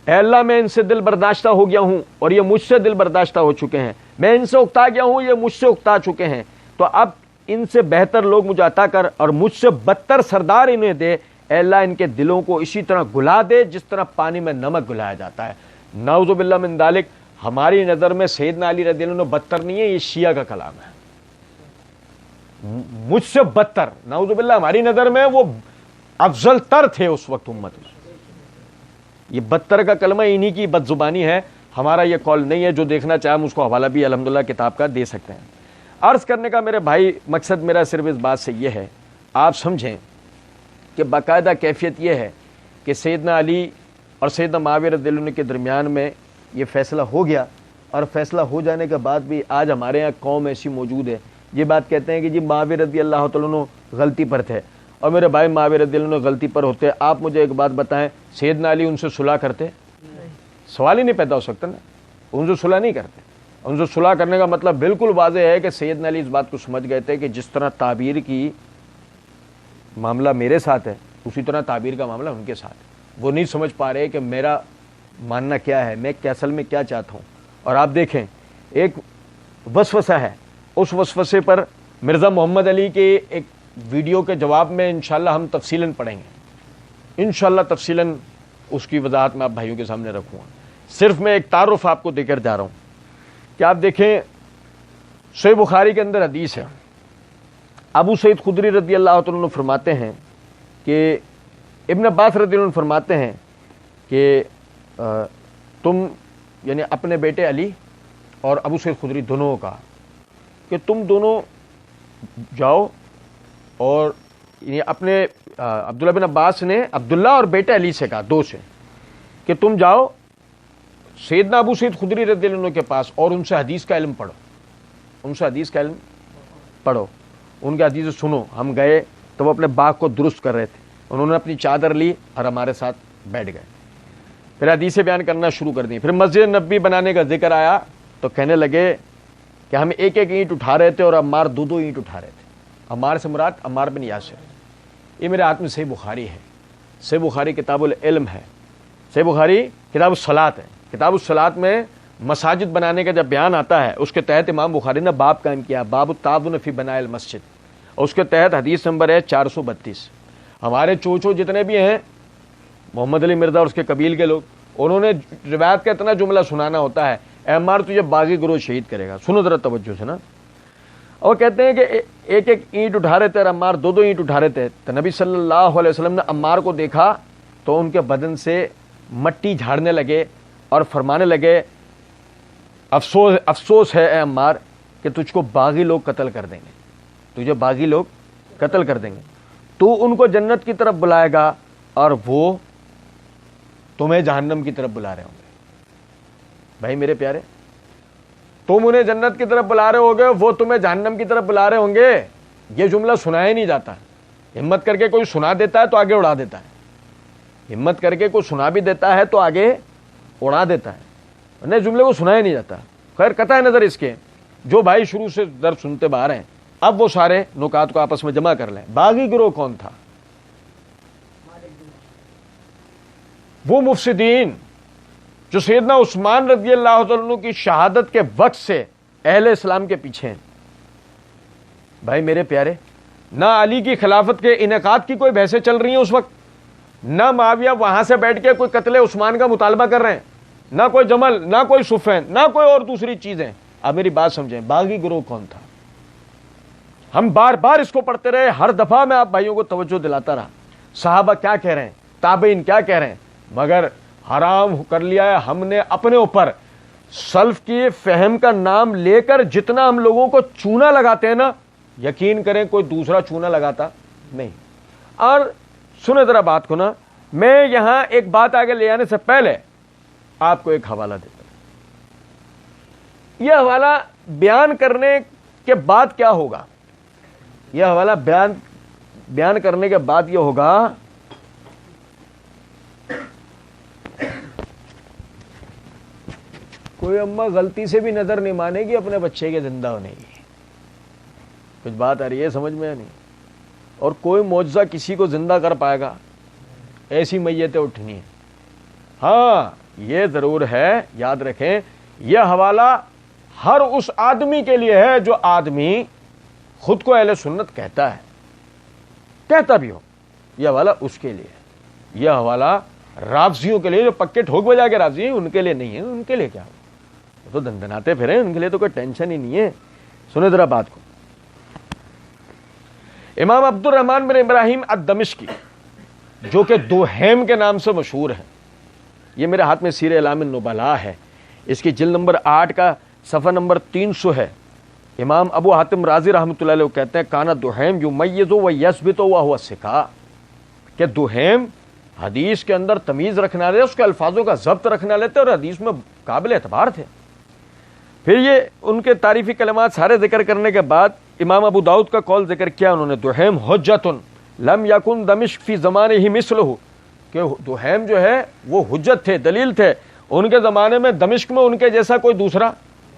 اے اللہ، میں ان سے دل برداشتہ ہو گیا ہوں اور یہ مجھ سے دل برداشتہ ہو چکے ہیں. میں ان سے اکتا گیا ہوں، یہ مجھ سے اکتا چکے ہیں. تو اب ان سے بہتر لوگ مجھے عطا کر اور مجھ سے بدتر سردار انہیں دے. اے اللہ، ان کے دلوں کو اسی طرح گلا دے جس طرح پانی میں نمک گلایا جاتا ہے. نعوذ باللہ من ذالک. ہماری نظر میں سیدنا علی رضی اللہ عنہ بدتر نہیں ہے، یہ شیعہ کا کلام ہے. مجھ سے بدتر، نعوذ باللہ، ہماری نظر میں وہ افضل تر تھے اس وقت امت میں. یہ بدتر کا کلمہ انہی کی بد زبانی ہے، ہمارا یہ قول نہیں ہے. جو دیکھنا چاہے ہم اس کو حوالہ بھی الحمدللہ کتاب کا دے سکتے ہیں. عرض کرنے کا میرے بھائی مقصد میرا صرف اس بات سے یہ ہے، آپ سمجھیں کہ باقاعدہ کیفیت یہ ہے کہ سیدنا علی اور سیدنا معاویہ رضی اللہ عنہ کے درمیان میں یہ فیصلہ ہو گیا، اور فیصلہ ہو جانے کے بعد بھی آج ہمارے یہاں قوم ایسی موجود ہے یہ بات کہتے ہیں کہ جی معاویہ رضی اللہ تعالیٰ عنہ غلطی پر تھے. اور میرے بھائی معاویہ رضی اللہ عنہ غلطی پر ہوتے، آپ مجھے ایک بات بتائیں، سیدنا علی ان سے صلح کرتے؟ سوال ہی نہیں پیدا ہو سکتا نا. ان سے صلح نہیں کرتے. ان سے صلح کرنے کا مطلب بالکل واضح ہے کہ سیدنا علی اس بات کو سمجھ گئے تھے کہ جس طرح تعبیر کی معاملہ میرے ساتھ ہے اسی طرح تعبیر کا معاملہ ان کے ساتھ ہے. وہ نہیں سمجھ پا رہے کہ میرا ماننا کیا ہے، میں اصل میں کیا چاہتا ہوں. اور آپ دیکھیں، ایک وسوسہ ہے، اس وسوسے پر مرزا محمد علی کے ایک ویڈیو کے جواب میں انشاءاللہ ہم تفصیلاً پڑھیں گے. انشاءاللہ تفصیلاً اس کی وضاحت میں آپ بھائیوں کے سامنے رکھوں گا. صرف میں ایک تعارف آپ کو دے کر جا رہا ہوں کہ آپ دیکھیں، صحیح بخاری کے اندر حدیث ہے. ابو سعید خدری رضی اللہ تعالیٰ عنہ فرماتے ہیں کہ ابن عباس رضی اللہ عنہ فرماتے ہیں کہ تم یعنی اپنے بیٹے علی اور ابو سعید خدری دونوں کا کہ تم دونوں جاؤ، اور یعنی اپنے عبداللہ بن عباس نے عبداللہ اور بیٹے علی سے کہا، دو سے، کہ تم جاؤ سیدنا ابو سعید خدری رضی اللہ عنہ کے پاس اور ان سے حدیث کا علم پڑھو. ان سے حدیث کا علم پڑھو، ان کے حدیث سنو. ہم گئے تو وہ اپنے باغ کو درست کر رہے تھے، انہوں نے اپنی چادر لی اور ہمارے ساتھ بیٹھ گئے. پھر حدیثیں بیان کرنا شروع کر دی. پھر مسجد نبوی بنانے کا ذکر آیا تو کہنے لگے کہ ہم ایک ایک اینٹ اٹھا رہے تھے اور عمار دو دو اینٹ اٹھا رہے تھے. عمار سے مراد عمار بن یاسر. یہ میرے ہاتھ میں صحیح بخاری ہے. صحیح بخاری کتاب العلم ہے. صحیح بخاری کتاب الصلاۃ ہے. کتاب الصلاۃ میں مساجد بنانے کا جب بیان آتا ہے اس کے تحت امام بخاری نے باب قائم کیا، باب التعاون فی بناء المسجد، اور اس کے تحت حدیث نمبر ہے 432. ہمارے چوچو جتنے بھی ہیں، محمد علی مرزا اور اس کے قبیل کے لوگ، انہوں نے روایت کا اتنا جملہ سنانا ہوتا ہے، اے عمار تجھے باغی گروہ شہید کرے گا. سنو ذرا توجہ سے نا. اور کہتے ہیں کہ ایک ایک اینٹ اٹھا رہے تھے اور عمار دو دو اینٹ اٹھا رہے تھے. تو نبی صلی اللہ علیہ وسلم نے عمار کو دیکھا تو ان کے بدن سے مٹی جھاڑنے لگے اور فرمانے لگے، افسوس ہے اے عمار کہ تجھ کو باغی لوگ قتل کر دیں گے، تجھے باغی لوگ قتل کر دیں گے. تو ان کو جنت کی طرف بلائے گا اور وہ تمہیں جہنم کی طرف بلا رہے ہوں گے. بھائی میرے پیارے، تم انہیں جنت کی طرف بلا رہے ہوگے، وہ تمہیں جہنم کی طرف بلا رہے ہوں گے. یہ جملہ سنایا نہیں جاتا. ہمت کر کے کوئی سنا دیتا ہے تو آگے اڑا دیتا ہے. ہمت کر کے کوئی سنا بھی دیتا ہے تو آگے اڑا دیتا ہے. نہیں، جملے کو سنایا نہیں جاتا. خیر، قطع نظر اس کے جو بھائی شروع سے درد سنتے باہر ہیں، اب وہ سارے نکات کو آپس میں جمع کر لیں. باغی گروہ کون تھا؟ وہ مفسدین جو سیدنا عثمان رضی اللہ عنہ کی شہادت کے وقت سے اہل اسلام کے پیچھے ہیں. بھائی میرے پیارے، نہ علی کی خلافت کے انعقاد کی کوئی بحثیں چل رہی ہیں اس وقت، نہ معاویہ وہاں سے بیٹھ کے کوئی قتل عثمان کا مطالبہ کر رہے ہیں، نہ کوئی جمل، نہ کوئی صفین، نہ کوئی اور دوسری چیزیں. اب میری بات سمجھیں، باغی گروہ کون تھا؟ ہم بار بار اس کو پڑھتے رہے، ہر دفعہ میں آپ بھائیوں کو توجہ دلاتا رہا. صحابہ کیا کہہ رہے ہیں، تابعین کیا کہہ رہے ہیں، مگر حرام کر لیا ہے ہم نے اپنے اوپر. سلف کی فہم کا نام لے کر جتنا ہم لوگوں کو چونا لگاتے ہیں نا، یقین کریں کوئی دوسرا چونا لگاتا نہیں. اور سنیں ذرا بات کو نا، میں یہاں ایک بات آگے لے آنے سے پہلے آپ کو ایک حوالہ دیتا ہوں. یہ حوالہ بیان کرنے کے بعد کیا ہوگا؟ یہ حوالہ بیان کرنے کے بعد یہ ہوگا کوئی اماں غلطی سے بھی نظر نہیں مانے گی اپنے بچے کے زندہ ہونے کی. کچھ بات آ رہی ہے سمجھ میں نہیں؟ اور کوئی معجزہ کسی کو زندہ کر پائے گا؟ ایسی میتیں اٹھنی ہیں. ہاں یہ ضرور ہے، یاد رکھیں یہ حوالہ ہر اس آدمی کے لیے ہے جو آدمی خود کو اہل سنت کہتا ہے، کہتا بھی ہو. یہ حوالہ اس کے لیے ہے. یہ حوالہ رافضیوں کے لیے جو پکے ٹھوک بجا کے رافضی ہیں ان کے لیے نہیں ہے. ان کے لیے کیا، وہ تو دندناتے پھریں، ان کے لیے تو کوئی ٹینشن ہی نہیں ہے. سنیں ذرا بات کو. امام عبد الرحمن بن ابراہیم الدمشقی جو کہ دوہیم کے نام سے مشہور ہے، یہ میرے ہاتھ میں سیر اعلام النبلاء ہے، اس کی جلد نمبر 8 کا صفحہ نمبر 300 ہے. امام ابو حاتم رازی رحمۃ اللہ علیہ کہتے ہیں کانا دوہیم یمیز و یثبت وهو الثقہ، کہ دوہیم حدیث کے اندر تمیز رکھنا لے، اس کے الفاظوں کا ضبط رکھنا لیتے اور حدیث میں قابل اعتبار تھے. پھر یہ ان کے تعریفی کلمات سارے ذکر کرنے کے بعد امام ابو داؤد کا قول ذکر کیا انہوں نے، دوہیم حجت لم یکن دمشق فی زمانہ مثلہ، کہ دوہیم جو ہے وہ حجت تھے، دلیل تھے، ان کے زمانے میں دمشق میں ان کے جیسا کوئی دوسرا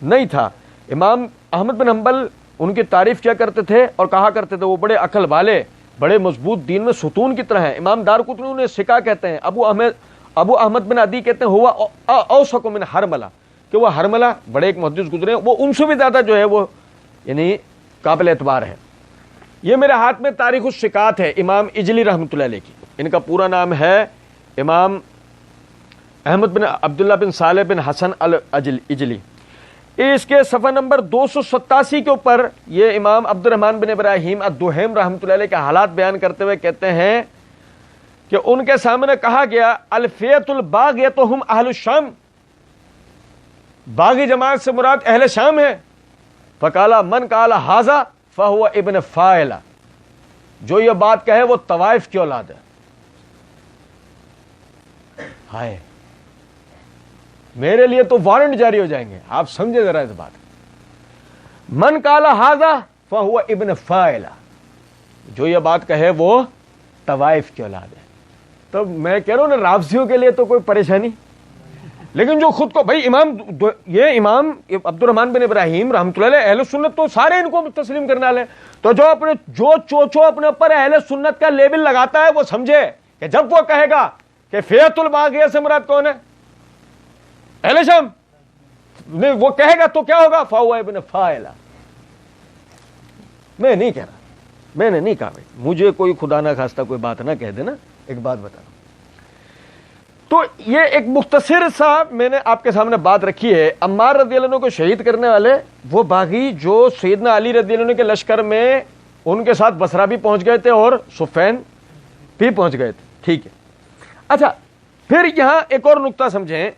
نہیں تھا. امام احمد بن حنبل ان کی تعریف کیا کرتے تھے اور کہا کرتے تھے وہ بڑے عقل والے، بڑے مضبوط، دین میں ستون کی طرح ہیں. امام دارقطنی انہیں سکا کہتے ہیں. ابو احمد بن عدی کہتے ہیں ہوا اوثق من حرملہ، کہ وہ حرملہ بڑے ایک محدث گزرے، وہ ان سے بھی زیادہ جو ہے وہ یعنی قابل اعتبار ہے. یہ میرے ہاتھ میں تاریخ الثقات ہے امام اجلی رحمۃ اللہ علیہ کی. ان کا پورا نام ہے امام احمد بن عبداللہ بن صالح بن حسن الاجلی. اس کے صفحہ نمبر 287 کے اوپر یہ امام عبد الرحمن بن ابراہیم الدوہیم رحمۃ اللہ علیہ کے حالات بیان کرتے ہوئے کہتے ہیں کہ ان کے سامنے کہا گیا الفیۃ الباغیۃ ہم اہل الشام، باغی جماعت سے مراد اہل شام ہے. فقالا من قال ھذا فہو ابن فائلہ، جو یہ بات کہے وہ طوائف کی اولاد ہے. ہائے میرے لیے تو وارنٹ جاری ہو جائیں گے. آپ سمجھے ذرا اس بات. من قال ھذا فہو ابن فائلہ، جو یہ بات کہے وہ طوائف کی اولاد ہے. تو میں کہہ رہا ہوں نا رافضیوں کے لیے تو کوئی پریشانی، لیکن جو خود کو بھائی امام عبد الرحمن بن ابراہیم رحمۃ اللہ علیہ اہل سنت تو سارے ان کو تسلیم کرنے والے، تو جو چوچو اپنے اوپر اہل سنت کا لیبل لگاتا ہے وہ سمجھے کہ جب وہ کہے گا کہ فیۃ الباغیہ سے مراد کون ہے، اہل شام، وہ کہے گا تو کیا ہوگا، فہو ابن فائلہ. میں نہیں کہہ رہا، میں نے نہیں کہا بھائی، مجھے کوئی خدا نہ خواستہ کوئی بات نہ کہہ دے نا. ایک بات بتا رہا ہوں، تو یہ ایک مختصر سا میں نے آپ کے سامنے بات رکھی ہے. عمار رضی اللہ عنہ کو شہید کرنے والے وہ باغی جو سیدنا علی رضی اللہ عنہ کے لشکر میں ان کے ساتھ بصرہ بھی پہنچ گئے تھے اور صفین بھی پہنچ گئے تھے. ٹھیک ہے. اچھا پھر یہاں ایک اور نقطہ سمجھیں.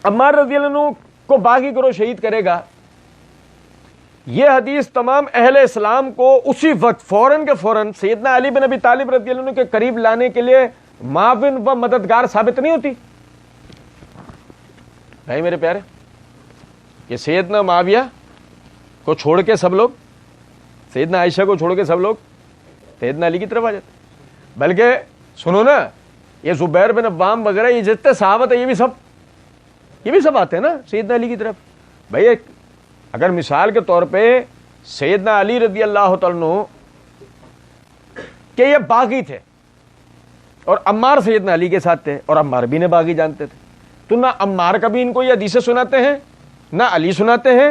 عمار رضی اللہ عنہ کو باغی گروہ شہید کرے گا، یہ حدیث تمام اہل اسلام کو اسی وقت فوراً کے فوراً سیدنا علی بن ابی طالب رضی اللہ عنہ کے قریب لانے کے لیے معاون و مددگار ثابت نہیں ہوتی. بھائی میرے پیارے، یہ سیدنا معاویہ کو چھوڑ کے سب لوگ، سیدنا عائشہ کو چھوڑ کے سب لوگ سیدنا علی کی طرف آ جاتے. بلکہ سنو نا، یہ زبیر بن عوام وغیرہ یہ جتنے صحابہ ہیں یہ بھی سب آتے ہیں نا سیدنا علی کی طرف. بھائی اگر مثال کے طور پہ سیدنا علی رضی اللہ تعالیٰ عنہ کہ یہ باغی تھے اور عمار سیدنا علی کے ساتھ تھے اور عمار بھی نے باغی جانتے تھے، تو نہ عمار کبھی ان کو یہ حدیثیں سناتے ہیں نہ علی سناتے ہیں.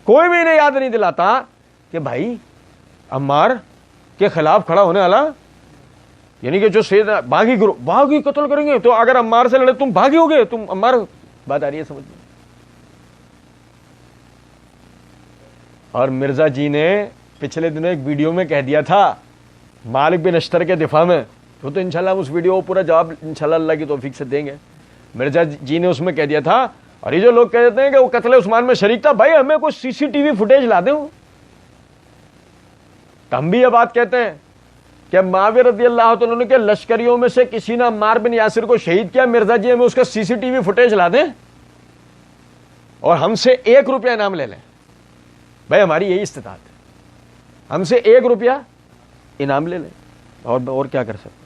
کوئی بھی انہیں یاد نہیں دلاتا کہ بھائی عمار کے خلاف کھڑا ہونے والا، یعنی کہ جو سیدنا باغی گروہ باغی قتل کریں گے، تو اگر عمار سے لڑے تم باغی ہو گئے، تم عمار، بات آ رہی ہے سمجھ میں؟ اور مرزا جی نے پچھلے دنوں ایک ویڈیو میں کہہ دیا تھا مالک بن اشتر کے دفاع میں، وہ تو انشاءاللہ اس ویڈیو کو پورا جواب انشاءاللہ اللہ کی توفیق سے دیں گے. مرزا جی نے اس میں کہہ دیا تھا، اور یہ جو لوگ کہہ دیتے ہیں کہ وہ قتل عثمان میں شریک تھا، بھائی ہمیں کوئی سی سی ٹی وی فوٹیج لا دیں. ہم بھی یہ بات کہتے ہیں کہ معاویہ رضی اللہ تعالیٰ عنہ کے لشکریوں میں سے کسی نے عمار بن یاسر کو شہید کیا، مرزا جی ہمیں اس کا سی سی ٹی وی فوٹیج لا دیں اور ہم سے 1 روپیہ انعام لے لیں. بھائی ہماری یہی استطاعت ہے، ہم سے 1 روپیہ انعام لے لیں، اور کیا کر سکتے.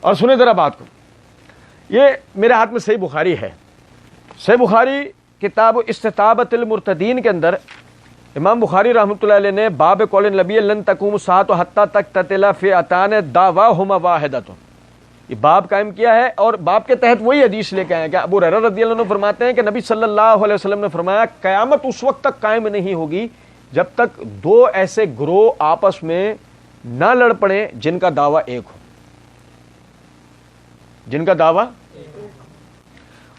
اور سنیں ذرا بات کو، یہ میرے ہاتھ میں صحیح بخاری ہے. صحیح بخاری کتاب استطابۃ المرتدین کے اندر امام بخاری رحمۃ اللہ علیہ نے باب قول نبی لن تقوم الساعۃ حتی تقتتل فئتان دعواہما واحدۃ، یہ باب قائم کیا ہے، اور باب کے تحت وہی حدیث لے کے آئے کہ ابو ہریرہ رضی اللہ عنہ فرماتے ہیں کہ نبی صلی اللہ علیہ وسلم نے فرمایا قیامت اس وقت تک قائم نہیں ہوگی جب تک 2 ایسے گروہ آپس میں نہ لڑ پڑیں جن کا دعویٰ ایک ہو، جن کا دعویٰ.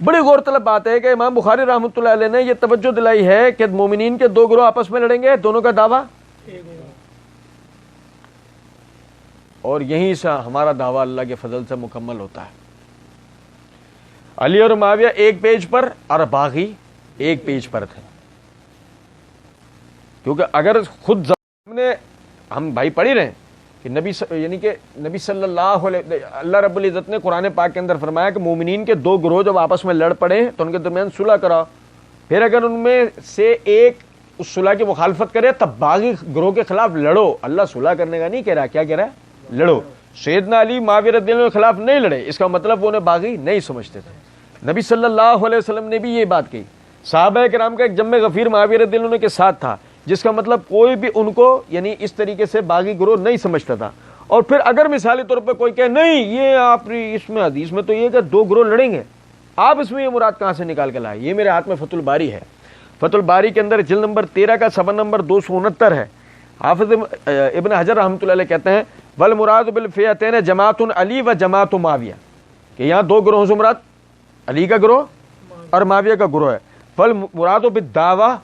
بڑی غور طلب بات ہے کہ امام بخاری رحمۃ اللہ علیہ نے یہ توجہ دلائی ہے کہ مومنین کے 2 گروہ آپس میں لڑیں گے، دونوں کا دعویٰ، اور یہیں سے ہمارا دعویٰ اللہ کے فضل سے مکمل ہوتا ہے. علی اور معاویہ ایک پیج پر اور باغی ایک پیج پر تھے، کیونکہ اگر خود ہم بھائی پڑھ ہی رہے ہیں کہ نبی صلی اللہ علیہ، اللہ رب العزت نے قرآن پاک کے اندر فرمایا کہ مومنین کے 2 گروہ جب آپس میں لڑ پڑے تو ان کے درمیان صلح کراؤ، پھر اگر ان میں سے ایک اس صلح کی مخالفت کرے تب باغی گروہ کے خلاف لڑو. اللہ صلح کرنے کا نہیں کہہ رہا، کیا کہہ رہا ہے؟ لڑو. سیدنا علی معاویہ رضی اللہ عنہ کے خلاف نہیں لڑے، اس کا مطلب وہ انہیں باغی نہیں سمجھتے تھے. نبی صلی اللہ علیہ وسلم نے بھی یہ بات کہی. صحابہ کرام کا ایک جمع غفیر معاویہ رضی اللہ عنہ کے ساتھ تھا، جس کا مطلب کوئی بھی ان کو یعنی اس طریقے سے باغی گروہ نہیں سمجھتا تھا. اور پھر اگر مثالی طور پہ کوئی کہے نہیں یہ آپ اس میں حدیث میں تو یہ کہ 2 گروہ لڑیں گے، آپ اس میں یہ مراد کہاں سے نکال کے لائے؟ یہ میرے ہاتھ میں فتح الباری ہے. فتح الباری کے اندر جلد نمبر 13 کا صفحہ نمبر 269 ہے. حافظ ابن حجر رحمۃ اللہ علیہ کہتے ہیں والمراد بالفئتین جماعت علی و جماعت معاویہ، کہ یہاں 2 گروہوں سے مراد علی کا گروہ اور معاویہ کا گروہ ہے. والمراد بالدعوہ،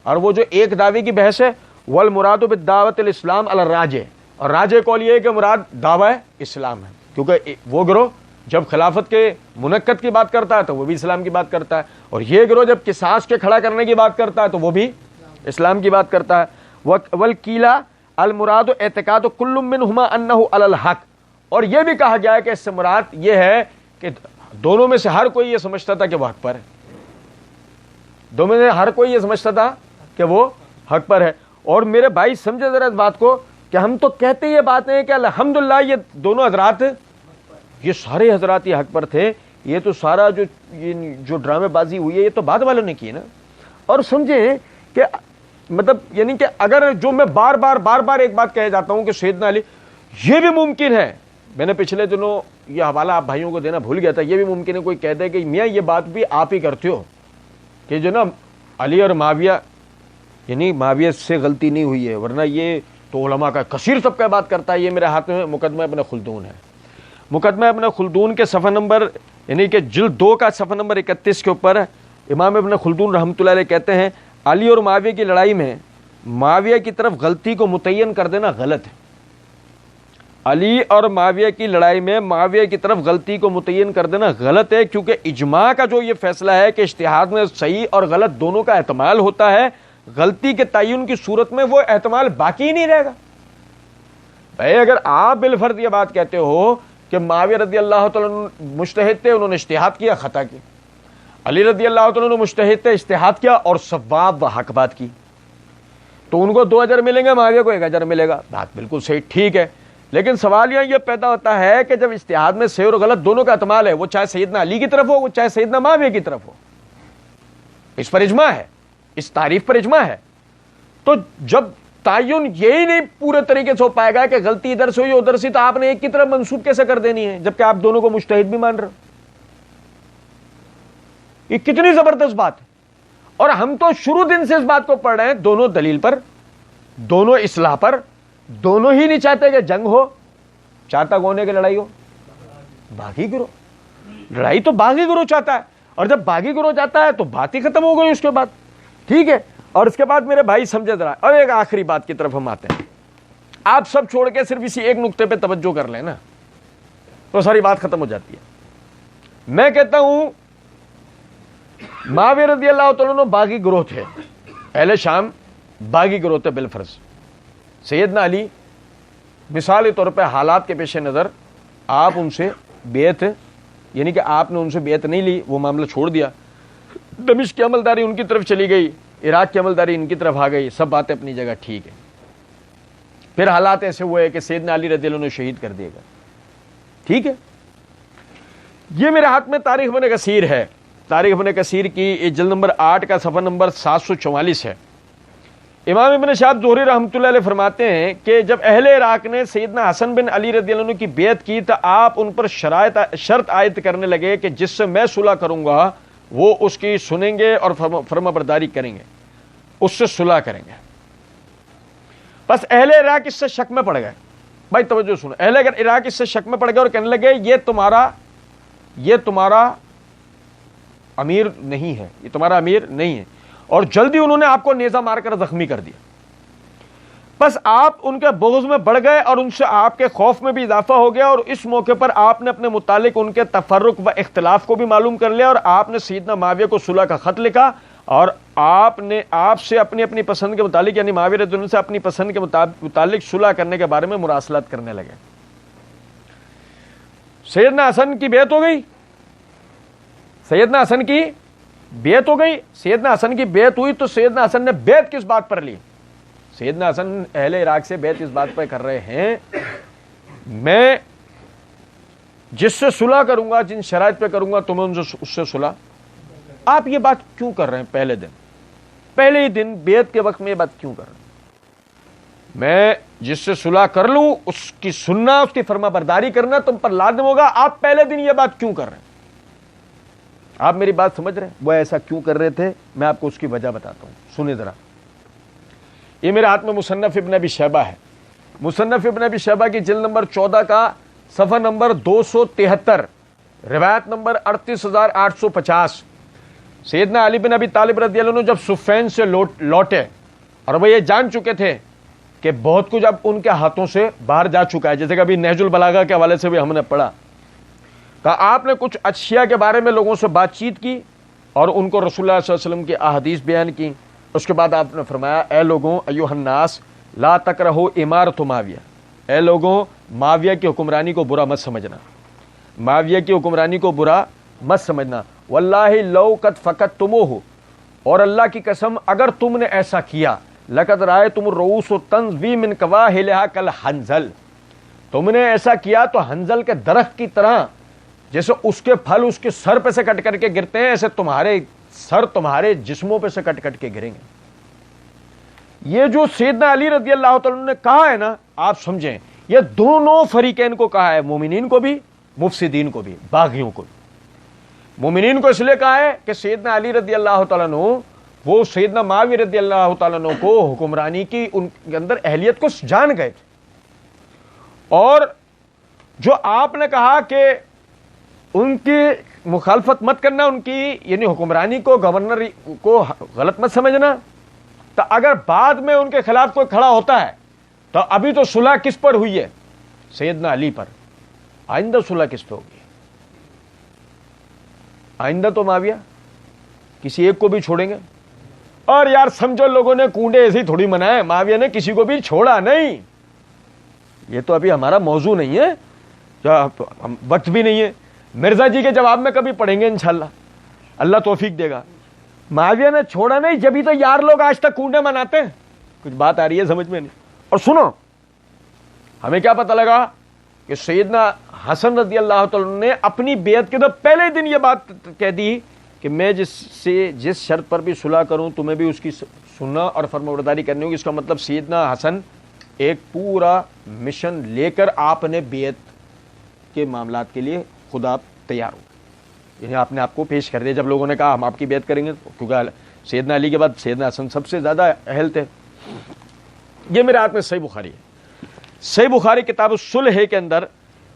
اور وہ جو ایک دعوے کی بحث ہے، والمراد بالدعوۃ الاسلام علی الراجح، اور راجح قول یہ ہے کہ مراد دعوی اسلام ہے، کیونکہ وہ گروہ جب خلافت کے منعقد کی بات کرتا ہے تو وہ بھی اسلام کی بات کرتا ہے، اور یہ گروہ جب قصاص کے کھڑا کرنے کی بات کرتا ہے تو وہ بھی اسلام کی بات کرتا ہے. والقیلا المراد اعتقاد کل منہما انہ علی الحق، اور یہ بھی کہا گیا ہے کہ اس سے مراد یہ ہے کہ دونوں میں سے ہر کوئی یہ سمجھتا تھا کہ وہ حق پر ہے، دونوں میں سے ہر کوئی یہ سمجھتا تھا کہ وہ حق پر ہے. اور میرے بھائی سمجھے ذرا اس بات کو کہ ہم تو کہتے یہ بات ہے کہ الحمدللہ یہ دونوں حضرات، یہ سارے حضرات یہ حق پر تھے، یہ تو سارا جو ڈرامے بازی ہوئی ہے یہ تو بعد والوں نے کی نا. اور سمجھیں کہ مطلب یعنی کہ اگر جو میں بار بار ایک بات کہہ جاتا ہوں کہ سیدنا علی، یہ بھی ممکن ہے، میں نے پچھلے دنوں یہ حوالہ آپ بھائیوں کو دینا بھول گیا تھا، یہ بھی ممکن ہے کوئی کہہ دے کہ میاں یہ بات بھی آپ ہی کرتے ہو کہ جو نا علی اور معاویہ یعنی معاویہ سے غلطی نہیں ہوئی ہے، ورنہ یہ تو علماء کا کثیر سب کا بات کرتا ہے. یہ میرے ہاتھ میں مقدمہ ابن خلدون ہے. مقدمہ ابن خلدون کے صفحہ نمبر یعنی کہ جلد 2 کا صفحہ نمبر 31 کے اوپر امام ابن خلدون رحمۃ اللہ علیہ کہتے ہیں علی اور معاویہ کی لڑائی میں معاویہ کی طرف غلطی کو متعین کر دینا غلط ہے. علی اور معاویہ کی لڑائی میں معاویہ کی طرف غلطی کو متعین کر دینا غلط ہے، کیونکہ اجماع کا جو یہ فیصلہ ہے کہ اجتہاد میں صحیح اور غلط دونوں کا احتمال ہوتا ہے، غلطی کے تعین کی صورت میں وہ احتمال باقی ہی نہیں رہے گا. بھائی اگر آپ بالفرض یہ بات کہتے ہو کہ معاویہ رضی اللہ تعالیٰ مجتہد تھے، انہوں نے اجتہاد کیا، خطا کی، علی رضی اللہ تعالیٰ نے مجتہد تھے، اجتہاد کیا اور ثواب و حق بات کی، تو ان کو 2 اجر ملیں گے، معاویہ کو 1 اجر ملے گا. بات بالکل صحیح، ٹھیک ہے. لیکن سوال یہ پیدا ہوتا ہے کہ جب اجتہاد میں صحیح اور غلط دونوں کا احتمال ہے، وہ چاہے سیدنا علی کی طرف ہو، وہ چاہے سیدنا معاویہ کی طرف ہو، اس پر اجماع ہے، اس تعریف پر اجماع ہے، تو جب تعین یہی نہیں پورے طریقے سے ہو پائے گا کہ غلطی ادھر سے ہوئی ادھر سے، تو آپ نے ایک کی طرف منسوب کیسے کر دینی ہے جبکہ آپ دونوں کو مجتہد بھی مان رہے ہو؟ یہ کتنی زبردست بات ہے. اور ہم تو شروع دن سے اس بات کو پڑھ رہے ہیں، دونوں دلیل پر، دونوں اصلاح پر، دونوں ہی نہیں چاہتے کہ جنگ ہو، چاہتا کون ہے کہ لڑائی ہو؟ باغی گروہ. لڑائی تو باغی گروہ چاہتا ہے، اور جب باغی گروہ چاہتا ہے تو بات ہی ختم ہو گئی اس کے بعد. ٹھیک ہے. اور اس کے بعد میرے بھائی سمجھے ذرا، اور ایک آخری بات کی طرف ہم آتے ہیں. آپ سب چھوڑ کے صرف اسی ایک نقطے پہ توجہ کر لیں نا تو ساری بات ختم ہو جاتی ہے. میں کہتا ہوں معاویہ رضی اللہ تعالیٰ عنہ باغی گروہ تھے، اہل شام باغی گروہ تھے بالفرض. سیدنا علی مثال طور پہ حالات کے پیش نظر آپ ان سے بیعت، یعنی کہ آپ نے ان سے بیعت نہیں لی، وہ معاملہ چھوڑ دیا. دمشق کی عملداری ان کی طرف چلی گئی، عراق کی عملداری ان کی طرف آ گئی، سب باتیں اپنی جگہ ٹھیک ہے. پھر حالات ایسے ہوئے کہ سیدنا علی رضی اللہ عنہ شہید کر دیا گیا. ٹھیک ہے. یہ میرے ہاتھ میں تاریخ ابن کثیر ہے. تاریخ ابن کثیر کی جلد نمبر 8 کا صفحہ نمبر 744 ہے. امام ابن شہاب زہری رحمۃ اللہ علیہ فرماتے ہیں کہ جب اہل عراق نے سیدنا حسن بن علی رضی اللہ عنہ کی بیعت کی تو آپ ان پر شرط عائد کرنے لگے کہ جس سے میں صلح کروں گا وہ اس کی سنیں گے اور فرما برداری کریں گے، اس سے صلح کریں گے. بس اہل عراق اس سے شک میں پڑ گئے. بھائی توجہ سنو، اہل عراق اس سے شک میں پڑ گئے اور کہنے لگے یہ تمہارا امیر نہیں ہے، یہ تمہارا امیر نہیں ہے، اور جلدی انہوں نے آپ کو نیزہ مار کر زخمی کر دیا. بس آپ ان کے بغض میں بڑھ گئے اور ان سے آپ کے خوف میں بھی اضافہ ہو گیا، اور اس موقع پر آپ نے اپنے متعلق ان کے تفرق و اختلاف کو بھی معلوم کر لیا، اور آپ نے سیدنا معاویہ کو صلح کا خط لکھا، اور آپ نے آپ سے اپنی پسند کے متعلق، یعنی معاویہ رضی اللہ عنہ سے اپنی پسند کے متعلق صلح کرنے کے بارے میں مراسلات کرنے لگے. سیدنا حسن کی بیعت ہو گئی. سیدنا حسن کی بیعت ہو گئی. سیدنا حسن کی بیعت ہوئی تو سیدنا حسن نے بیعت کس بات پر لی؟ سیدنا حسن اہل عراق سے بیعت اس بات پر کر رہے ہیں، میں جس سے صلح کروں گا، جن شرائط پہ کروں گا، تو میں اس سے صلح. آپ یہ بات کیوں کر رہے ہیں؟ پہلے ہی دن بیعت کے وقت میں یہ بات کیوں کر رہے ہیں؟ میں جس سے صلح کر لوں اس کی سننا، اس کی فرما برداری کرنا تم پر لازم ہوگا. آپ پہلے دن یہ بات کیوں کر رہے ہیں؟ آپ میری بات سمجھ رہے ہیں؟ وہ ایسا کیوں کر رہے تھے میں آپ کو اس کی وجہ بتاتا ہوں، سنیں ذرا. یہ میرے ہاتھ میں مصنف ابن ابی شیبہ ہے. مصنف ابن ابی شیبہ کی جلد نمبر 14 کا صفحہ نمبر 273، روایت نمبر 38,850. سیدنا علی بن ابی طالب رضی اللہ عنہ جب صفین سے لوٹے اور وہ یہ جان چکے تھے کہ بہت کچھ اب ان کے ہاتھوں سے باہر جا چکا ہے، جیسے کہ ابھی نہج البلاغہ کے حوالے سے بھی ہم نے پڑھا، تو آپ نے کچھ اشیاء کے بارے میں لوگوں سے بات چیت کی اور ان کو رسول اللہ صلی اللہ علیہ وسلم کی احادیث بیان کی. اس کے بعد آپ نے فرمایا، اے لوگوں، ایھا الناس لا تکرہوا امارۃ معاویہ، اے لوگوں معاویہ کی حکمرانی کو برا مت سمجھنا، معاویہ کی حکمرانی کو برا مت سمجھنا. واللہ لو قد فقدتموہ، اور اللہ کی قسم اگر تم نے ایسا کیا، لقد رأیتم الرؤوس تنزوی من قواہلھا کالحنظل، تم نے ایسا کیا تو حنظل کے درخت کی طرح جیسے اس کے پھل اس کے سر پہ سے کٹ کٹ کے گرتے ہیں، ایسے تمہارے سر تمہارے جسموں پہ سے کٹ کٹ کے گریں گے. یہ جو سیدنا علی رضی اللہ تعالیٰ عنہ نے کہا ہے نا، آپ سمجھیں یہ دونوں فریقین کو کہا ہے، مومنین کو بھی، مفسدین کو بھی، باغیوں کو بھی. مومنین کو اس لیے کہا ہے کہ سیدنا علی رضی اللہ تعالیٰ عنہ وہ سیدنا معاویہ رضی اللہ تعالیٰ عنہ کو حکمرانی کی ان کے اندر اہلیت کو جان گئے تھے، اور جو آپ نے کہا کہ ان کی مخالفت مت کرنا، ان کی یعنی حکمرانی کو، گورنر کو غلط مت سمجھنا، تو اگر بعد میں ان کے خلاف کوئی کھڑا ہوتا ہے تو ابھی تو صلح کس پر ہوئی ہے؟ سیدنا علی پر. آئندہ صلح کس پہ ہوگی؟ آئندہ تو معاویہ کسی ایک کو بھی چھوڑیں گے. اور یار سمجھو لوگوں نے کونڈے ایسے ہی تھوڑی منائے، معاویہ نے کسی کو بھی چھوڑا نہیں. یہ تو ابھی ہمارا موضوع نہیں ہے، وقت بھی نہیں ہے. مرزا جی کے جواب میں کبھی پڑھیں گے انشاءاللہ، اللہ توفیق دے گا. معاویہ نے چھوڑا نہیں، جبھی تو یار لوگ آج تک کونڈے مناتے ہیں. کچھ بات آ رہی ہے سمجھ میں نہیں؟ اور سنو، ہمیں کیا پتہ لگا کہ سیدنا حسن رضی اللہ تعالیٰ عنہ نے اپنی بیعت کے تو پہلے دن یہ بات کہہ دی کہ میں جس شرط پر بھی صلح کروں تمہیں بھی اس کی سننا اور فرمانبرداری کرنی ہوگی. اس کا مطلب سیدنا حسن ایک پورا مشن لے کر آپ نے بیعت کے معاملات کے لیے خدا تیار ہو، یعنی آپ نے آپ کو پیش کر دیا. جب لوگوں نے کہا ہم آپ کی بیعت کریں گے، کیونکہ سیدنا علی کے بعد سیدنا حسن سب سے زیادہ اہل تھے. یہ میرے ہاتھ میں صحیح بخاری ہے. صحیح بخاری کتاب الصلح کے اندر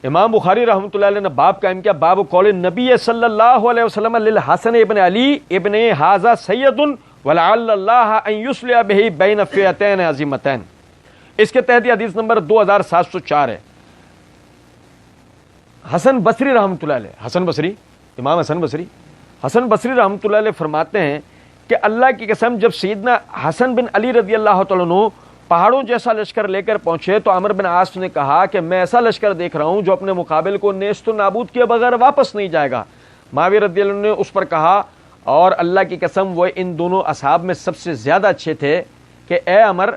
امام بخاری رحمۃ اللہ علیہ نے باب قائم کیا، باب قول نبی صلی اللہ علیہ وسلم للحسن ابن علی ابن ھذا سید ولعل اللہ ان یصلح به بین فئتین عظیمتین. اس کے تحت حدیث نمبر 2704 ہے. حسن بصری رحمۃ اللہ علیہ، حسن بصری، امام حسن بصری رحمۃ اللہ علیہ فرماتے ہیں کہ اللہ کی قسم جب سیدنا حسن بن علی رضی اللہ تعالیٰ عنہ پہاڑوں جیسا لشکر لے کر پہنچے تو عمرو بن عاص نے کہا کہ میں ایسا لشکر دیکھ رہا ہوں جو اپنے مقابل کو نیست و نابود کیے بغیر واپس نہیں جائے گا. معاویہ رضی اللہ عنہ نے اس پر کہا اور اللہ کی قسم وہ ان دونوں اصحاب میں سب سے زیادہ اچھے تھے کہ اے عمر،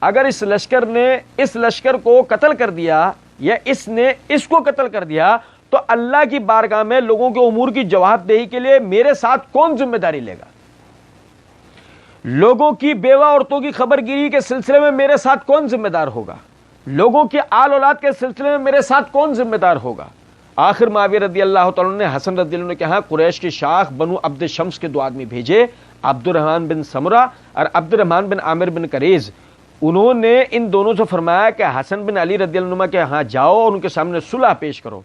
اگر اس لشکر نے اس لشکر کو قتل کر دیا یا اس نے اس کو قتل کر دیا تو اللہ کی بارگاہ میں لوگوں کے امور کی جواب دہی کے لیے میرے ساتھ کون ذمہ داری لے گا؟ لوگوں کی بیوہ عورتوں کی خبر گیری کے سلسلے میں میرے ساتھ کون ذمہ دار ہوگا؟ لوگوں کی آل اولاد کے سلسلے میں میرے ساتھ کون ذمہ دار ہوگا؟ آخر معاویہ رضی اللہ تعالیٰ نے حسن رضی اللہ عنہ کے ہاں قریش کی شاخ بنو عبد شمس کے 2 آدمی بھیجے، عبد الرحمن بن سمرہ اور عبد الرحمن بن عامر بن کریز. انہوں نے ان دونوں سے فرمایا کہ حسن بن علی رضی اللہ عنہ کے ہاں جاؤ اور ان کے سامنے صلح پیش کرو،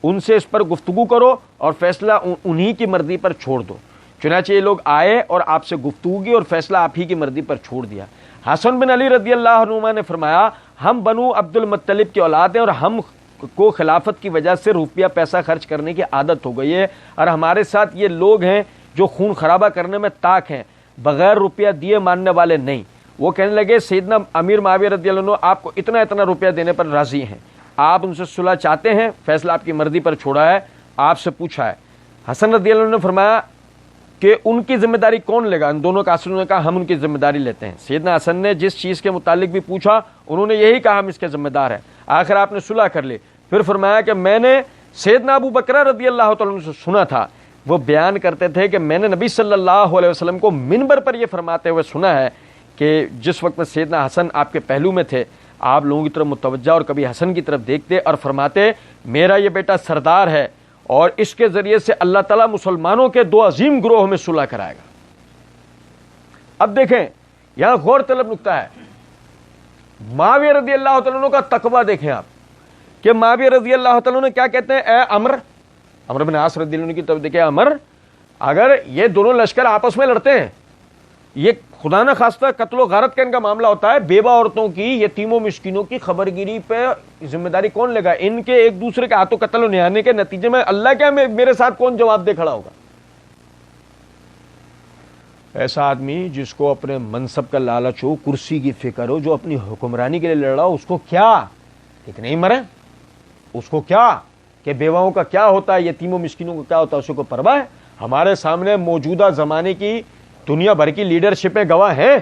ان سے اس پر گفتگو کرو اور فیصلہ انہی کی مرضی پر چھوڑ دو. چنانچہ یہ لوگ آئے اور آپ سے گفتگو کی اور فیصلہ آپ ہی کی مرضی پر چھوڑ دیا. حسن بن علی رضی اللہ عنہ نے فرمایا ہم بنو عبد المطلب کی اولاد ہیں اور ہم کو خلافت کی وجہ سے روپیہ پیسہ خرچ کرنے کی عادت ہو گئی ہے اور ہمارے ساتھ یہ لوگ ہیں جو خون خرابہ کرنے میں طاق ہیں، بغیر روپیہ دیے ماننے والے نہیں. وہ کہنے لگے سیدنا امیر معاویہ رضی اللہ عنہ آپ کو اتنا روپیہ دینے پر راضی ہیں، آپ ان سے صلح چاہتے ہیں، فیصلہ آپ کی مرضی پر چھوڑا ہے، آپ سے پوچھا ہے. حسن رضی اللہ عنہ نے فرمایا کہ ان کی ذمہ داری کون لے گا؟ ان دونوں قاصدوں نے کہا ہم ان کی ذمہ داری لیتے ہیں. سیدنا حسن نے جس چیز کے متعلق بھی پوچھا انہوں نے یہی کہا ہم اس کے ذمہ دار ہیں. آخر آپ نے صلح کر لی. پھر فرمایا کہ میں نے سیدنا ابو بکر رضی اللہ تعالیٰ عنہ سے سنا تھا، وہ بیان کرتے تھے کہ میں نے نبی صلی اللہ علیہ وسلم کو منبر پر یہ فرماتے ہوئے سنا ہے کہ جس وقت میں سیدنا حسن آپ کے پہلو میں تھے آپ لوگوں کی طرف متوجہ اور کبھی حسن کی طرف دیکھتے اور فرماتے میرا یہ بیٹا سردار ہے اور اس کے ذریعے سے اللہ تعالیٰ مسلمانوں کے 2 عظیم گروہ میں صلح کرائے گا. اب دیکھیں یہاں غور طلب نکتہ ہے، معاویہ رضی اللہ تعالیٰ عنہ کا تقویٰ دیکھیں آپ کہ معاویہ رضی اللہ تعالیٰ عنہ کیا کہتے ہیں، اے عمر بن عاص رضی اللہ عنہ کی طرف دیکھیں، عمر اگر یہ دونوں لشکر آپس میں لڑتے ہیں، یہ خدا نہ خواستہ قتل و غارت کا ان کا معاملہ ہوتا ہے، بیوہ عورتوں کی یتیموں مسکینوں کی خبر گیری پہ ذمہ داری کون لے گا؟ ان کے ایک دوسرے کے ہاتھوں قتل و نہانے کے نتیجے میں اللہ کیا میرے ساتھ کون جواب دے کھڑا ہوگا؟ ایسا آدمی جس کو اپنے منصب کا لالچ ہو، کرسی کی فکر ہو، جو اپنی حکمرانی کے لیے لڑ رہا ہو، اس کو کیا ایک نہیں مرے؟ اس کو کیا کہ بیواؤں کا کیا ہوتا ہے، یتیموں مسکینوں کا کیا ہوتا ہے، اس کو پرواہ ہے؟ ہمارے سامنے موجودہ زمانے کی دنیا بھر کی لیڈرشپیں گواہ ہیں،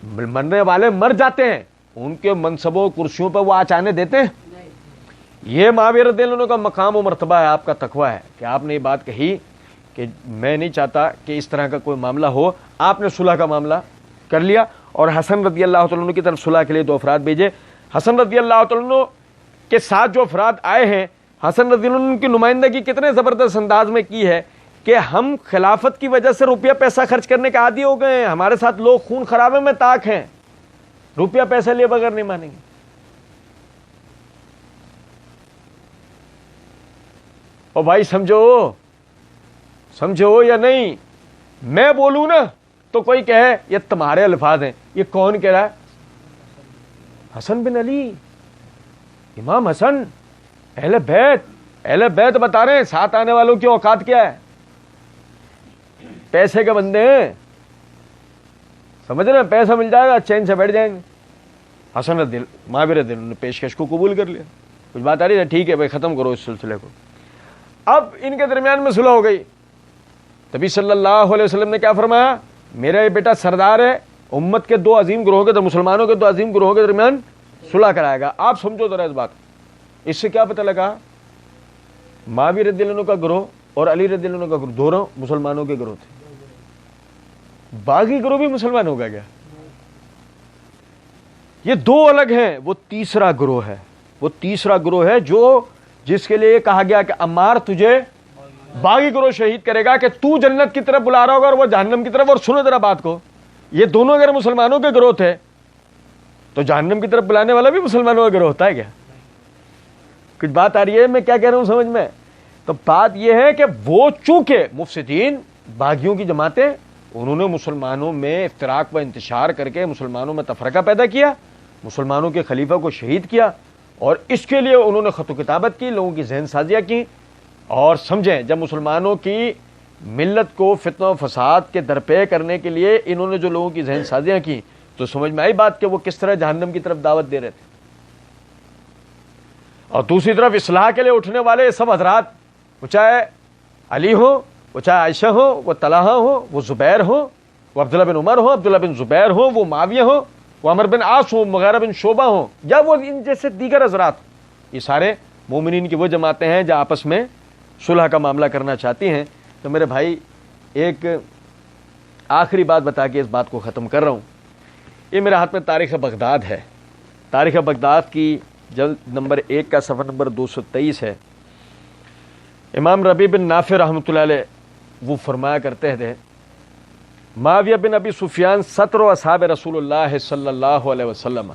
مرنے والے مر جاتے ہیں، ان کے منصبوں کرسیوں پر وہ آچ آنے دیتے ہیں؟ یہ معاویہ رضی اللہ عنہ کا مقام و مرتبہ ہے، آپ کا تقویٰ ہے کہ آپ نے یہ بات کہی کہ میں نہیں چاہتا کہ اس طرح کا کوئی معاملہ ہو. آپ نے صلح کا معاملہ کر لیا اور حسن رضی اللہ تعالیٰ عنہ کی طرف صلح کے لیے 2 افراد بھیجے. حسن رضی اللہ تعالیٰ عنہ کے ساتھ جو افراد آئے ہیں، حسن رضی اللہ عنہ کی نمائندگی کتنے زبردست انداز میں کی ہے کہ ہم خلافت کی وجہ سے روپیہ پیسہ خرچ کرنے کے عادی ہو گئے ہیں، ہمارے ساتھ لوگ خون خرابے میں طاق ہیں، روپیہ پیسہ لیے بغیر نہیں مانیں گے. او بھائی سمجھو یا نہیں؟ میں بولوں نا تو کوئی کہے یہ تمہارے الفاظ ہیں، یہ کون کہہ رہا ہے؟ حسن بن علی، امام حسن، اہل بیت بتا رہے ہیں ساتھ آنے والوں کی اوقات کیا ہے، پیسے کے بندے ہیں، سمجھ رہے ہیں؟ پیسہ مل جائے گا چین سے بیٹھ جائیں گے. حسن معاویہ رضی اللہ عنہ نے پیشکش کو قبول کر لیا. کچھ بات آ رہی ہے؟ ٹھیک ہے بھائی ختم کرو اس سلسلے کو. اب ان کے درمیان میں صلح ہو گئی. نبی صلی اللہ علیہ وسلم نے کیا فرمایا؟ میرا یہ بیٹا سردار ہے، امت کے 2 عظیم گروہوں کے مسلمانوں کے 2 عظیم گروہوں کے درمیان صلح کرائے گا. آپ سمجھو ذرا اس بات. اس سے کیا پتہ لگا؟ معاویہ رضی اللہ عنہ کا گروہ اور علی رضی اللہ عنہ کا گروہ دونوں مسلمانوں کے گروہ تھے، باقی گروہ بھی مسلمان ہو گیا. یہ 2 الگ ہیں، وہ تیسرا گروہ ہے. وہ تیسرا گروہ ہے جس کے لیے کہا گیا کہ عمار تجھے باغی گروہ شہید کرے گا کہ تو جنت کی طرف بلا رہا ہوگا اور وہ جہنم کی طرف. اور سنو ذرا بات کو، یہ دونوں اگر مسلمانوں کے گروہ تھے تو جہنم کی طرف بلانے والا بھی مسلمانوں کا گروہ ہوتا ہے کیا؟ کچھ بات آ رہی ہے میں کیا کہہ رہا ہوں سمجھ میں؟ تو بات یہ ہے کہ وہ چونکہ مفسدین باغیوں کی جماعتیں انہوں نے مسلمانوں میں افتراق و انتشار کر کے مسلمانوں میں تفرقہ پیدا کیا، مسلمانوں کے خلیفہ کو شہید کیا، اور اس کے لیے انہوں نے خط و کتابت کی، لوگوں کی ذہن سازیاں کی. اور سمجھیں جب مسلمانوں کی ملت کو فتنہ و فساد کے درپے کرنے کے لیے انہوں نے جو لوگوں کی ذہن سازیاں کی تو سمجھ میں آئی بات کہ وہ کس طرح جہنم کی طرف دعوت دے رہے تھے. اور دوسری طرف اصلاح کے لیے اٹھنے والے سب حضرات، وہ چاہے علی ہو، وہ چاہے عائشہ ہو، وہ طلحہ ہو، وہ زبیر ہو، وہ عبداللہ بن عمر ہو، عبداللہ بن زبیر ہو، وہ معاویہ ہو، وہ عمر بن عاص ہو، مغیرہ بن شعبہ ہو، یا وہ ان جیسے دیگر حضرات، یہ سارے مومنین کی وہ جماعتیں ہیں جو آپس میں صلح کا معاملہ کرنا چاہتی ہیں. تو میرے بھائی ایک آخری بات بتا کے اس بات کو ختم کر رہا ہوں. یہ میرے ہاتھ میں تاریخ بغداد ہے. تاریخ بغداد کی جلد نمبر 1 کا صفحہ نمبر 223 ہے. امام ربیع بن نافع رحمۃ اللہ علیہ وہ فرمایا کرتے تھے، معاویہ بن ابی سفیان ستر اصحاب رسول اللہ صلی اللہ علیہ وسلم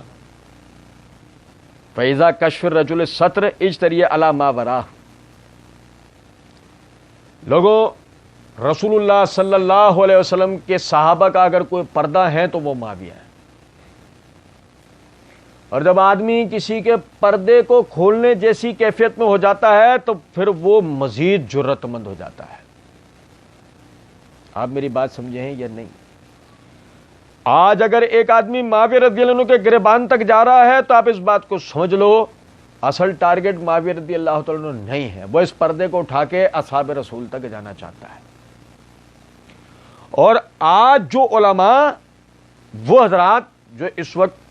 فإذا کشف الرجل الستر اجتری علی ما وراہ. لوگوں، رسول اللہ صلی اللہ علیہ وسلم کے صحابہ کا اگر کوئی پردہ ہے تو وہ معاویہ ہے. اور جب آدمی کسی کے پردے کو کھولنے جیسی کیفیت میں ہو جاتا ہے تو پھر وہ مزید جرأت مند ہو جاتا ہے. آپ میری بات سمجھے ہیں یا نہیں؟ آج اگر ایک آدمی معاویہ رضی اللہ عنہ کے گریبان تک جا رہا ہے تو آپ اس بات کو سمجھ لو اصل ٹارگٹ معاویہ رضی اللہ تعالیٰ عنہ نہیں ہے، وہ اس پردے کو اٹھا کے اصحاب رسول تک جانا چاہتا ہے. اور آج جو علماء، وہ حضرات جو اس وقت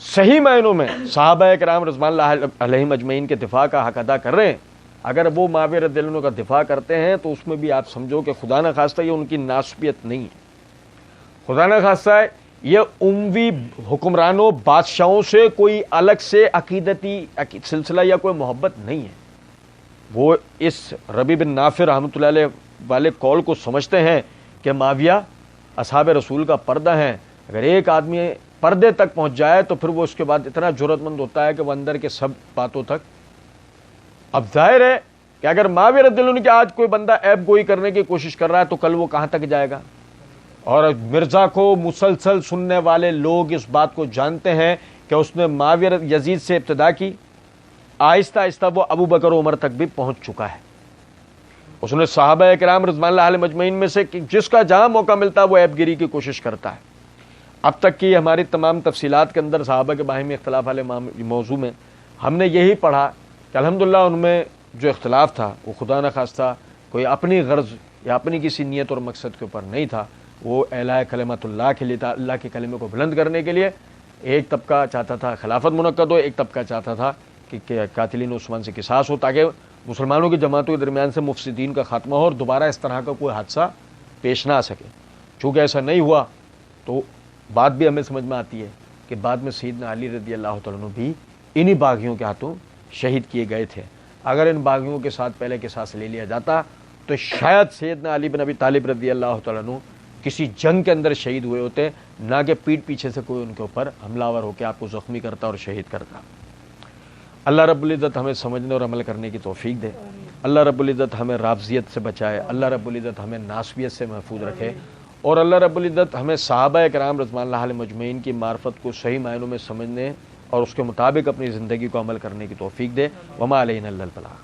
صحیح معنوں میں صحابہ کرام رضوان اللہ علیہم اجمعین کے دفاع کا حق ادا کر رہے ہیں، اگر وہ معاویہ رضی اللہ عنہ کا دفاع کرتے ہیں تو اس میں بھی آپ سمجھو کہ خدا نہ خواستہ یہ ان کی ناسبیت نہیں ہے، خدا نہ خواستہ یہ اموی حکمرانوں بادشاہوں سے کوئی الگ سے عقیدتی سلسلہ یا کوئی محبت نہیں ہے. وہ اس ربیع بن نافع رحمۃ اللہ علیہ والے قول کو سمجھتے ہیں کہ معاویہ اصحاب رسول کا پردہ ہیں. اگر ایک آدمی پردے تک پہنچ جائے تو پھر وہ اس کے بعد اتنا جرأت مند ہوتا ہے کہ وہ اندر کے سب باتوں تک. اب ظاہر ہے کہ اگر معاویہ رضی اللہ عنہ کے آج کوئی بندہ عیب گوئی کرنے کی کوشش کر رہا ہے تو کل وہ کہاں تک جائے گا. اور مرزا کو مسلسل سننے والے لوگ اس بات کو جانتے ہیں کہ اس نے معاویہ یزید سے ابتدا کی، آہستہ آہستہ وہ ابو بکر و عمر تک بھی پہنچ چکا ہے. اس نے صحابہ کرام رضوان اللہ علیہ مجمعین میں سے جس کا جہاں موقع ملتا ہے وہ عیب گیری کی کوشش کرتا ہے. اب تک کی ہماری تمام تفصیلات کے اندر صحابہ کے باہمی اختلاف والے موضوع میں ہم نے یہی پڑھا کہ الحمدللہ ان میں جو اختلاف تھا وہ خدا نہ خواستہ کوئی اپنی غرض یا اپنی کسی نیت اور مقصد کے اوپر نہیں تھا، وہ اعلاء کلمت اللہ کے لیے تھا، اللہ کے کلمے کو بلند کرنے کے لیے. ایک طبقہ چاہتا تھا خلافت منعقد ہو، ایک طبقہ چاہتا تھا کہ قاتلین عثمان سے قصاص ہو تاکہ مسلمانوں کی جماعتوں کے درمیان سے مفسدین کا خاتمہ ہو اور دوبارہ اس طرح کا کوئی حادثہ پیش نہ آ سکے. چونکہ ایسا نہیں ہوا تو بات بھی ہمیں سمجھ میں آتی ہے کہ بعد میں سیدنا علی رضی اللہ تعالیٰ عنہ بھی انہی باغیوں کے ہاتھوں شہید کیے گئے تھے. اگر ان باغیوں کے ساتھ پہلے قصاص لے لیا جاتا تو شاید سیدنا علی بن ابی طالب رضی اللہ تعالیٰ عنہ کسی جنگ کے اندر شہید ہوئے ہوتے، نہ کہ پیٹھ پیچھے سے کوئی ان کے اوپر حملہ آور ہو کے آپ کو زخمی کرتا اور شہید کرتا. اللہ رب العزت ہمیں سمجھنے اور عمل کرنے کی توفیق دے. اللہ رب العزت ہمیں رافضیت سے بچائے. اللہ رب العزت ہمیں ناسبیت سے محفوظ رکھے. اور اللہ رب العزت ہمیں صحابہ کرام رضوان اللہ علیہ مجمعین کی معرفت کو صحیح معنوں میں سمجھنے اور اس کے مطابق اپنی زندگی کو عمل کرنے کی توفیق دے. وما علینا الا البلاغ.